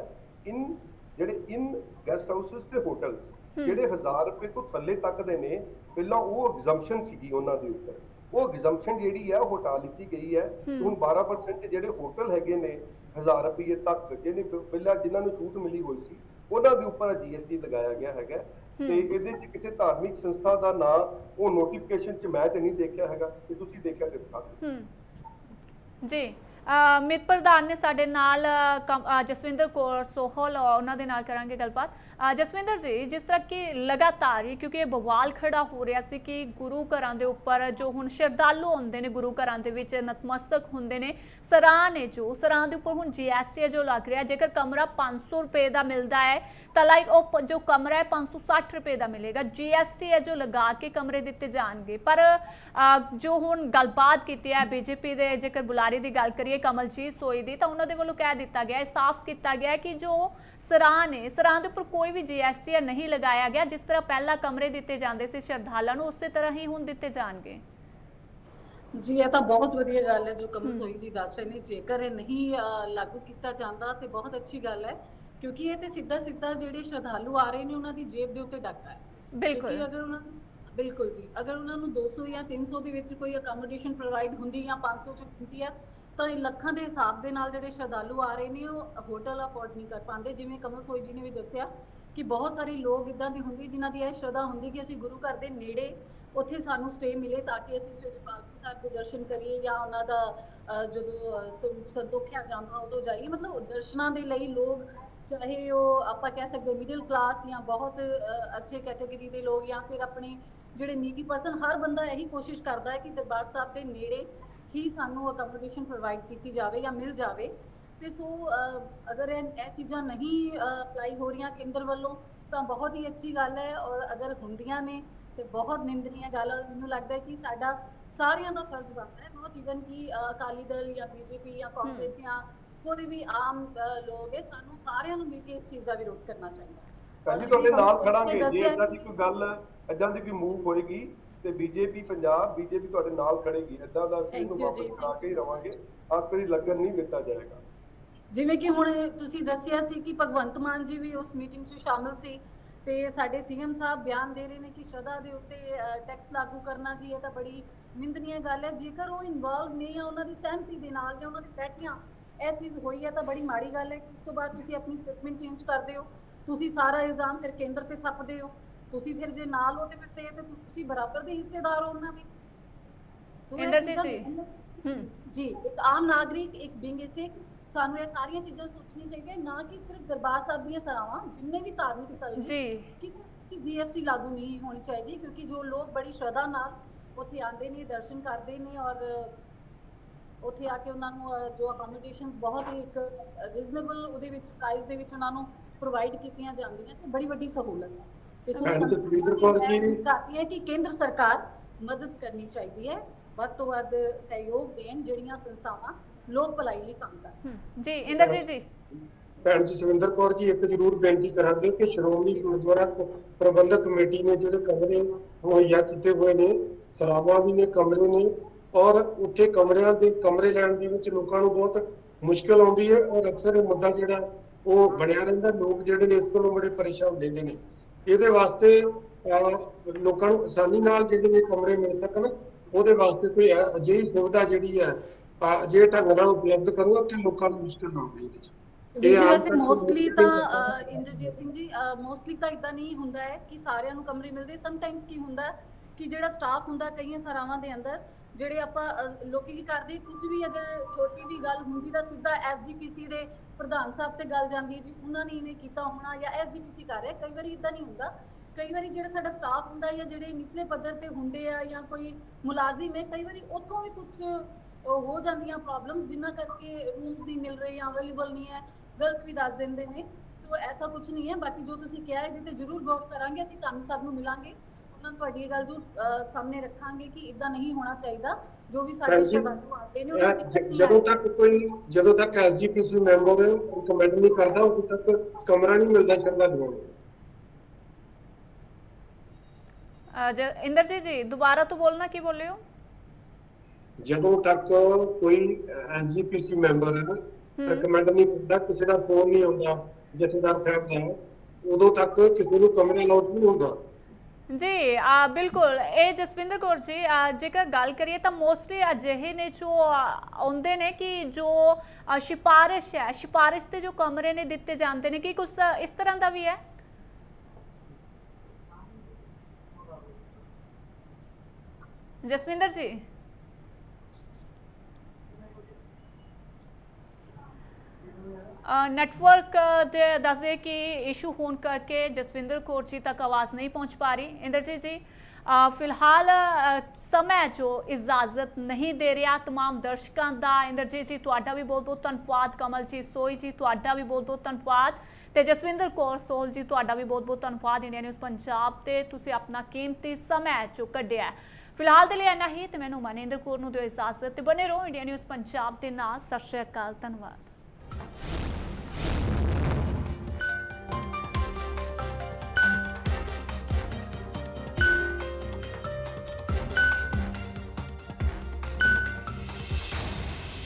ਇਨ ਗੈਸਟ ਹਾਊਸਸ ਤੇ ਹੋਟਲਸ ਜਿਹੜੇ 1000 ਰੁਪਏ ਤੋਂ ਥੱਲੇ ਤੱਕ ਦੇ ਨੇ, ਪਹਿਲਾਂ ਉਹ ਐਗਜ਼ੰਪਸ਼ਨ ਸੀਗੀ ਉਹਨਾਂ ਦੇ ਉੱਪਰ, ਉਹ ਐਗਜ਼ੰਪਸ਼ਨ ਜਿਹੜੀ ਹੈ ਉਹ ਹਟਾ ਲਿੱਤੀ ਗਈ ਹੈ। ਹੁਣ 12% ਜਿਹੜੇ ਹੋਟਲ ਹੈਗੇ ਨੇ 1000 ਰੁਪਏ ਤੱਕ, ਜਿਹਨੇ ਪਹਿਲਾਂ ਜਿਨ੍ਹਾਂ ਨੂੰ ਛੂਟ ਮਿਲੀ ਹੋਈ ਸੀ ਉਹਨਾਂ ਦੇ ਉੱਪਰ GST ਲਗਾਇਆ ਗਿਆ ਹੈਗਾ। ਤੇ ਇਹਦੇ 'ਚ ਕਿਸੇ ਧਾਰਮਿਕ ਸੰਸਥਾ ਦਾ ਨਾਂ ਉਹ ਨੋਟੀਫਿਕੇਸ਼ਨ 'ਚ ਮੈਂ ਤੇ ਨਹੀਂ ਦੇਖਿਆ ਹੈਗਾ, ਤੇ ਤੁਸੀਂ ਦੇਖਿਆ ਤੇ ਦਿਖਾ ਦਿਓ ਜੀ। ਮਿਤ ਪ੍ਰਧਾਨ ਨੇ ਸਾਡੇ ਨਾਲ ਜਸਵਿੰਦਰ ਕੌਰ ਸੋਹਲ, ਉਹਨਾਂ ਦੇ ਨਾਲ ਕਰਾਂਗੇ ਗੱਲਬਾਤ। ਜਸਵਿੰਦਰ ਜੀ, ਜਿਸ ਤਰ੍ਹਾਂ ਕਿ ਲਗਾਤਾਰ ਹੀ ਕਿਉਂਕਿ ਇਹ ਬਵਾਲ ਖੜਾ ਹੋ ਰਿਹਾ ਸੀ ਕਿ ਗੁਰੂ ਘਰਾਂ ਦੇ ਉੱਪਰ ਜੋ ਹੁਣ ਸ਼ਰਧਾਲੂ ਹੁੰਦੇ ਨੇ ਗੁਰੂ ਘਰਾਂ ਦੇ ਵਿੱਚ ਨਤਮਸਤਕ ਹੁੰਦੇ ਨੇ, ਸਰਾਂ ਨੇ ਜੋ ਸਰਾਂ ਦੇ ਉੱਪਰ ਹੁਣ GST ਜੋ ਲੱਗ ਰਿਹਾ, ਜੇਕਰ ਕਮਰਾ 500 ਰੁਪਏ ਦਾ ਮਿਲਦਾ ਹੈ ਤਾਂ ਲਾਈਕ ਉਹ ਜੋ ਕਮਰਾ ਹੈ 560 ਰੁਪਏ ਦਾ ਮਿਲੇਗਾ। GST ਹੈ ਜੋ ਲਗਾ ਕੇ ਕਮਰੇ ਦਿੱਤੇ ਜਾਣਗੇ। ਪਰ ਜੋ ਹੁਣ ਗੱਲਬਾਤ ਕੀਤੀ ਹੈ BJP ਦੇ ਜੇਕਰ ਬੁਲਾਰੇ ਦੀ ਗੱਲ ਕਰੀਏ ਕਮਲਜੀਤ ਸੋਈ ਦੀ, ਤਾਂ ਉਹਨਾਂ ਦੇ ਵੱਲੋਂ ਕਹਿ ਦਿੱਤਾ ਗਿਆ, ਸਾਫ਼ ਕੀਤਾ ਗਿਆ ਕਿ ਜੋ ਸਰਾਂ ਨੇ ਸਰਾਂ ਦੇ ਉੱਪਰ ਕੋਈ ਵੀ GST ਨਹੀਂ ਲਗਾਇਆ ਗਿਆ। ਜਿਸ ਤਰ੍ਹਾਂ ਪਹਿਲਾਂ ਕਮਰੇ ਦਿੱਤੇ ਜਾਂਦੇ ਸੀ ਸ਼ਰਧਾਲੂਆਂ ਨੂੰ, ਉਸੇ ਤਰ੍ਹਾਂ ਹੀ ਹੁਣ ਦਿੱਤੇ ਜਾਣਗੇ। ਜੀ ਇਹ ਤਾਂ ਬਹੁਤ ਵਧੀਆ ਗੱਲ ਹੈ ਜੋ ਕਮਲ ਸੋਈ ਜੀ ਦੱਸ ਰਹੇ ਨੇ। ਜੇਕਰ ਇਹ ਨਹੀਂ ਲਾਗੂ ਕੀਤਾ ਜਾਂਦਾ ਤੇ ਬਹੁਤ ਅੱਛੀ ਗੱਲ ਹੈ, ਕਿਉਂਕਿ ਇਹ ਤੇ ਸਿੱਧਾ ਸਿੱਧਾ ਜਿਹੜੇ ਸ਼ਰਧਾਲੂ ਆ ਰਹੇ ਨੇ ਉਹਨਾਂ ਦੀ ਜੇਬ ਦੇ ਉੱਤੇ ਡਾਕਾ ਹੈ। ਬਿਲਕੁਲ, ਅਗਰ ਉਹਨਾਂ ਬਿਲਕੁਲ ਜੀ, ਅਗਰ ਉਹਨਾਂ ਨੂੰ 200 ਜਾਂ 300 ਦੇ ਵਿੱਚ ਕੋਈ ਅਕਮੋਡੇਸ਼ਨ ਪ੍ਰੋਵਾਈਡ ਹੁੰਦੀ ਜਾਂ 500 ਚ ਹੁੰਦੀ ਹੈ, ਤਾਂ ਇਹ ਲੱਖਾਂ ਦੇ ਹਿਸਾਬ ਦੇ ਨਾਲ ਜਿਹੜੇ ਸ਼ਰਧਾਲੂ ਆ ਰਹੇ ਨੇ ਉਹ ਹੋਟਲ ਅਫੋਰਡ ਨਹੀਂ ਕਰ ਪਾਉਂਦੇ। ਜਿਵੇਂ ਕਮਲ ਸੋਈ ਜੀ ਨੇ ਵੀ ਦੱਸਿਆ ਕਿ ਬਹੁਤ ਸਾਰੇ ਲੋਕ ਇੱਦਾਂ ਦੀ ਹੁੰਦੀ ਜਿਨ੍ਹਾਂ ਦੀ ਇਹ ਸ਼ਰਧਾ ਹੁੰਦੀ ਕਿ ਅਸੀਂ ਗੁਰੂ ਘਰ ਦੇ ਨੇੜੇ ਉੱਥੇ ਸਾਨੂੰ ਸਟੇ ਮਿਲੇ ਤਾਂ ਕਿ ਅਸੀਂ ਸਵੇਰੇ ਪਾਲਕੀ ਸਾਹਿਬ ਦੇ ਦਰਸ਼ਨ ਕਰੀਏ, ਜਾਂ ਉਹਨਾਂ ਦਾ ਜਦੋਂ ਸਰੂਪ ਸੰਤੋਖਿਆ ਜਾਂਦਾ ਉਦੋਂ ਜਾਈਏ। ਮਤਲਬ ਦਰਸ਼ਨਾਂ ਦੇ ਲਈ ਲੋਕ, ਚਾਹੇ ਉਹ ਆਪਾਂ ਕਹਿ ਸਕਦੇ ਮਿਡਲ ਕਲਾਸ ਜਾਂ ਬਹੁਤ ਅੱਛੇ ਕੈਟੇਗਰੀ ਦੇ ਲੋਕ, ਜਾਂ ਫਿਰ ਆਪਣੇ ਜਿਹੜੇ ਨੀਡੀ ਪਰਸਨ, ਹਰ ਬੰਦਾ ਇਹੀ ਕੋਸ਼ਿਸ਼ ਕਰਦਾ ਹੈ ਕਿ ਦਰਬਾਰ ਸਾਹਿਬ ਦੇ ਨੇੜੇ ਹੀ ਸਾਨੂੰ ਅਕਮੋਡੇਸ਼ਨ ਪ੍ਰੋਵਾਈਡ ਕੀਤੀ ਜਾਵੇ ਜਾਂ ਮਿਲ ਜਾਵੇ। ਤੇ ਸੋ ਅਗਰ ਇਹ ਚੀਜ਼ਾਂ ਨਹੀਂ ਅਪਲਾਈ ਹੋ ਰਹੀਆਂ ਕੇਂਦਰ ਵੱਲੋਂ ਤਾਂ ਬਹੁਤ ਹੀ ਅੱਛੀ ਗੱਲ ਹੈ, ਔਰ ਅਗਰ ਹੁੰਦੀਆਂ ਨੇ ਤੇ ਬਹੁਤ ਨਿੰਦਨੀय ਗੱਲ ਹੈ। ਮੈਨੂੰ ਲੱਗਦਾ ਹੈ ਕਿ ਸਾਡਾ ਸਾਰਿਆਂ ਦਾ ਫਰਜ਼ ਬਣਦਾ ਹੈ, ਨੋਟ ਈਵਨ ਕਿ ਅਕਾਲੀ ਦਲ ਜਾਂ BJP ਜਾਂ ਕਾਂਗਰਸ ਜਾਂ ਕੋਈ ਵੀ ਆਮ ਲੋਕ ਹੈ, ਸਾਨੂੰ ਸਾਰਿਆਂ ਨੂੰ ਮਿਲ ਕੇ ਇਸ ਚੀਜ਼ ਦਾ ਵਿਰੋਧ ਕਰਨਾ ਚਾਹੀਦਾ ਹੈ। ਪਹਿਲੀ ਤੁਹਾਡੇ ਨਾਲ ਖੜਾਂਗੇ ਜੇ ਇਦਾਂ ਦੀ ਕੋਈ ਗੱਲ, ਇਦਾਂ ਦੀ ਕੋਈ ਮੂਵ ਹੋਏਗੀ ਤੇ BJP ਪੰਜਾਬ BJP ਤੁਹਾਡੇ ਨਾਲ ਖੜੇਗੀ। ਇਦਾਂ ਦਾ ਅਸੀਂ ਇਹਨੂੰ ਵਾਪਸ ਕਰਾ ਕੇ ਹੀ ਰਵਾਂਗੇ, ਆਖਰੀ ਲੱਗਣ ਨਹੀਂ ਦਿੱਤਾ ਜਾਏਗਾ। ਜਿਵੇਂ ਕਿ ਹੁਣ ਤੁਸੀਂ ਦੱਸਿਆ ਸੀ ਕਿ ਭਗਵੰਤ ਮਾਨ ਜੀ ਵੀ ਉਸ ਮੀਟਿੰਗ 'ਚ ਸ਼ਾਮਲ ਸੀ, ਤੇ ਸਾਡੇ CM ਸਾਹਿਬ ਬਿਆਨ ਦੇ ਰਹੇ ਨੇ ਕਿ ਸ਼ਰਧਾ ਦੇ ਉੱਤੇ ਟੈਕਸ ਲਾਗੂ ਕਰਨਾ ਜੀ ਇਹ ਤਾਂ ਬੜੀ ਨਿੰਦਨੀय ਗੱਲ ਹੈ। ਜੇਕਰ ਉਹ ਇਨਵੋਲਵ ਨੇ ਜਾਂ ਉਹਨਾਂ ਦੀ ਸਹਿਮਤੀ ਦੇ ਨਾਲ ਜਾਂ ਉਹਨਾਂ ਦੀ ਬੈਠਿਆਂ ਇਹ ਚੀਜ਼ ਹੋਈ ਹੈ ਤਾਂ ਬੜੀ ਮਾੜੀ ਗੱਲ ਹੈ ਕਿ ਉਸ ਤੋਂ ਬਾਅਦ ਤੁਸੀਂ ਆਪਣੀ ਸਟੇਟਮੈਂਟ ਚੇਂਜ ਕਰਦੇ ਹੋ, ਤੁਸੀਂ ਸਾਰਾ ਇਲਜ਼ਾਮ ਫਿਰ ਕੇਂਦਰ ਤੇ ਥੱਪਦੇ ਹੋ। ਤੁਸੀਂ ਫਿਰ ਜੇ ਨਾਲ ਹੋ ਤੇ ਫਿਰ ਤੇ ਤੁਸੀਂ ਬਰਾਬਰ ਦੇ ਹਿੱਸੇਦਾਰ ਹੋ ਉਹਨਾਂ ਦੇ। ਜੀ ਇੱਕ ਆਮ ਨਾਗਰਿਕ, ਇੱਕ ਬਿੰਗ ਸਿੱਖ, ਸਾਨੂੰ ਇਹ ਸਾਰੀਆਂ ਚੀਜ਼ਾਂ ਸੋਚਣੀ ਚਾਹੀਦੀਆਂ, ਨਾ ਕਿ ਸਿਰਫ ਦਰਬਾਰ ਸਾਹਿਬ ਦੀਆਂ ਸਰਾਵਾਂ, ਜਿੰਨੇ ਵੀ ਧਾਰਮਿਕ ਸਥਲ ਨੇ ਕਿਸੇ ਦੀ GST ਲਾਗੂ ਨਹੀਂ ਹੋਣੀ ਚਾਹੀਦੀ, ਕਿਉਂਕਿ ਜੋ ਲੋਕ ਬੜੀ ਸ਼ਰਧਾ ਨਾਲ ਉੱਥੇ ਆਉਂਦੇ ਨੇ, ਦਰਸ਼ਨ ਕਰਦੇ ਨੇ, ਔਰ ਉੱਥੇ ਆ ਕੇ ਉਹਨਾਂ ਨੂੰ ਜੋ ਅਕੋਮੋਡੇਸ਼ਨਸ ਬਹੁਤ ਹੀ ਇੱਕ ਰੀਜ਼ਨੇਬਲ ਉਹਦੇ ਵਿੱਚ ਪ੍ਰਾਈਸ ਦੇ ਵਿੱਚ ਉਹਨਾਂ ਨੂੰ ਪ੍ਰੋਵਾਈਡ ਕੀਤੀਆਂ ਜਾਂਦੀਆਂ ਤੇ ਬੜੀ ਵੱਡੀ ਸਹੂਲਤ ਹੈ। ਤੇ ਸੋ ਕਰਦੀ ਹੈ ਕਿ ਕੇਂਦਰ ਸਰਕਾਰ ਮਦਦ ਕਰਨੀ ਚਾਹੀਦੀ ਹੈ, ਵੱਧ ਤੋਂ ਵੱਧ ਸਹਿਯੋਗ ਦੇਣ ਜਿਹੜੀਆਂ ਸੰਸਥਾਵਾਂ ਲੋਕ ਭਲਾਈ ਲਈ ਕੰਮ ਕਰਨ। ਜੀ ਇੰਦਰਜੀਤ ਜੀ। ਭੈਣ ਜਸਵਿੰਦਰ ਕੌਰ ਜੀ, ਇੱਕ ਜ਼ਰੂਰ ਬੇਨਤੀ ਕਰਾਂਗੇ ਕਿ ਸ਼੍ਰੋਮਣੀ ਗੁਰਦੁਆਰਾ ਪ੍ਰਬੰਧਕ ਕਮੇਟੀ ਨੇ ਜਿਹੜੇ ਕਮਰੇ ਮੁਹੱਈਆ ਕੀਤੇ ਹੋਏ ਨੇ, ਸਰਾਵਾਂ ਵੀ ਨੇ, ਕਮਰੇ ਨੇ, ਔਰ ਉੱਥੇ ਕਮਰੇ ਲੈਣ ਦੇ ਵਿੱਚ ਲੋਕਾਂ ਨੂੰ ਬਹੁਤ ਮੁਸ਼ਕਲ ਆਉਂਦੀ ਹੈ, ਔਰ ਅਕਸਰ ਇਹ ਮੁੱਦਾ ਜਿਹੜਾ ਉਹ ਬਣਿਆ ਰਹਿੰਦਾ। ਲੋਕ ਜਿਹੜੇ ਨੇ ਇਸ ਕੋਲੋਂ ਬੜੇ ਪਰੇਸ਼ਾਨ ਹੁੰਦੇ ਨੇ। ਇਹਦੇ ਵਾਸਤੇ ਲੋਕਾਂ ਨੂੰ ਆਸਾਨੀ ਨਾਲ ਜਿਹੜੇ ਕਮਰੇ ਮਿਲ ਸਕਣ, ਉਹਦੇ ਵਾਸਤੇ ਕੋਈ ਅਜਿਹੀ ਸੁਵਿਧਾ ਜਿਹੜੀ ਹੈ ਜੇ ਢੰਗ ਨਾਲ ਉਪਲਬਧ ਕਰੋ ਉੱਥੇ ਲੋਕਾਂ ਨੂੰ ਮੁਸ਼ਕਲ ਨਾ ਹੋਵੇ। ਇਹਦੇ ਵੈਸੇ ਮੋਸਟਲੀ ਤਾਂ ਇੰਦਰਜੀਤ ਸਿੰਘ ਜੀ, ਮੋਸਟਲੀ ਤਾਂ ਇਦਾਂ ਨਹੀਂ ਹੁੰਦਾ ਹੈ ਕਿ ਸਾਰਿਆਂ ਨੂੰ ਕਮਰੇ ਮਿਲਦੇ। ਸਮਟਾਈਮਸ ਕੀ ਹੁੰਦਾ ਕਿ ਜਿਹੜਾ ਸਟਾਫ ਹੁੰਦਾ ਕਈਆਂ ਸਰਾਵਾਂ ਦੇ ਅੰਦਰ ਜਿਹੜੇ ਆਪਾਂ ਲੋਕੀ ਕੀ ਕਰਦੇ, ਕੁਝ ਵੀ ਅਗਰ ਛੋਟੀ ਵੀ ਗੱਲ ਹੁੰਦੀ ਤਾਂ ਸਿੱਧਾ ਐਸਜੀਪੀਸੀ ਦੇ ਪ੍ਰਧਾਨ ਸਾਹਿਬ ਤੇ ਗੱਲ ਜਾਂਦੀ ਹੈ ਜੀ, ਉਹਨਾਂ ਨੇ ਇਵੇਂ ਕੀਤਾ ਹੋਣਾ ਜਾਂ ਐਸਜੀਪੀਸੀ ਕਰ ਰਿਹਾ। ਕਈ ਵਾਰੀ ਇਦਾਂ ਨਹੀਂ ਹੁੰਦਾ, ਕਈ ਵਾਰੀ ਜਿਹੜਾ ਸਾਡਾ ਸਟਾਫ ਹੁੰਦਾ ਜਾਂ ਜਿਹੜੇ ਨਿਚਲੇ ਪੱਧਰ ਤੇ ਹੁੰਦੇ ਆ ਜਾਂ ਕੋਈ ਮੁਲਾਜ਼ਮ ਹੈ, ਕਈ ਵਾਰੀ ਉੱਥੋਂ ਵੀ ਕੁਝ ਹੋ ਜਾਂਦੀਆਂ ਪ੍ਰੋਬਲਮਸ, ਜਿਨ੍ਹਾਂ ਕਰਕੇ ਰੂਮਸ ਨਹੀਂ ਮਿਲ ਰਹੇ ਜਾਂ ਅਵੇਲੇਬਲ ਨਹੀਂ ਹੈ, ਗਲਤ ਵੀ ਦੱਸ ਦਿੰਦੇ ਨੇ। ਸੋ ਐਸਾ ਕੁਝ ਨਹੀਂ ਹੈ। ਬਾਕੀ ਜੋ ਤੁਸੀਂ ਕਿਹਾ ਇਹਦੇ ਤੇ ਜ਼ਰੂਰ ਗੌਰ ਕਰਾਂਗੇ, ਅਸੀਂ ਕਾਮੀ ਸਾਹਿਬ ਨੂੰ ਮਿਲਾਂਗੇ, ਉਹਨਾਂ ਨੂੰ ਤੁਹਾਡੀ ਇਹ ਗੱਲ ਜੋ ਸਾਹਮਣੇ ਰੱਖਾਂਗੇ ਕਿ ਇਦਾਂ ਨਹੀਂ ਹੋਣਾ ਚਾਹੀਦਾ। ਜੋ ਵੀ ਸਾਡੇ ਸ਼ਰਧਾਲੂ ਆਉਂਦੇ ਨੇ ਉਹਨਾਂ ਦੀ ਜਦੋਂ ਤੱਕ ਐਸਜੀਪੀਸੀ ਮੈਂਬਰ ਰਿਕਮੈਂਡ ਨਹੀਂ ਕਰਦਾ ਉਦੋਂ ਤੱਕ ਕਮਰਾ ਨਹੀਂ ਮਿਲਦਾ ਸ਼ਰਧਾਲੂਆਂ ਨੂੰ। इंद्रजीत जी दोबारा तो बोलना, की बोल रहे हो? ਜਦੋਂ ਤੱਕ ਕੋਈ ਐਸਜੀਪੀਸੀ ਮੈਂਬਰ ਰਿਕਮੈਂਡ ਨਹੀਂ ਕਰਦਾ, ਕਿਸੇ ਦਾ ਫੋਨ ਨਹੀਂ ਆਉਂਦਾ ਜਥੇਦਾਰ ਸਾਹਿਬ ਦਾ, ਉਦੋਂ ਤੱਕ ਕਿਸੇ ਨੂੰ ਕਮਰੇ ਅਲਾਟ ਨਹੀਂ ਹੁੰਦਾ जी। बिल्कुल ये जसविंदर कौर जी, जेकर गल करिए तो मोस्टली अजिहे ने जो आउंदे ने कि जो सिफारिश है, सिफारिश के जो कमरे ने दिते जाते हैं कि कुछ इस तरह का भी है? जसविंदर जी नेटवर्क दे दसदे कि इशू होने करके जसविंदर कौर जी तक आवाज़ नहीं पहुँच पा रही। इंद्रजीत जी फिलहाल समय जो इजाजत नहीं दे रहा तमाम दर्शकों का। इंद्रजीत जी तुहाडा भी बहुत बहुत धन्यवाद, कमलजीत सोई जी तुहाडा भी बहुत बहुत धन्यवाद, तो जसविंदर कौर सोल जी तुहाडा भी बहुत बहुत धन्यवाद इंडिया न्यूज़ पंजाब ते तुसीं अपना कीमती समय जो कढ़िया है। फिलहाल के लिए इन्ना ही, तो मैनूं मनिंदर कौर नूं दिओ इजाजत, ते बने रहो इंडिया न्यूज़ पंजाब दे नाल। सत श्री अकाल, धन्यवाद।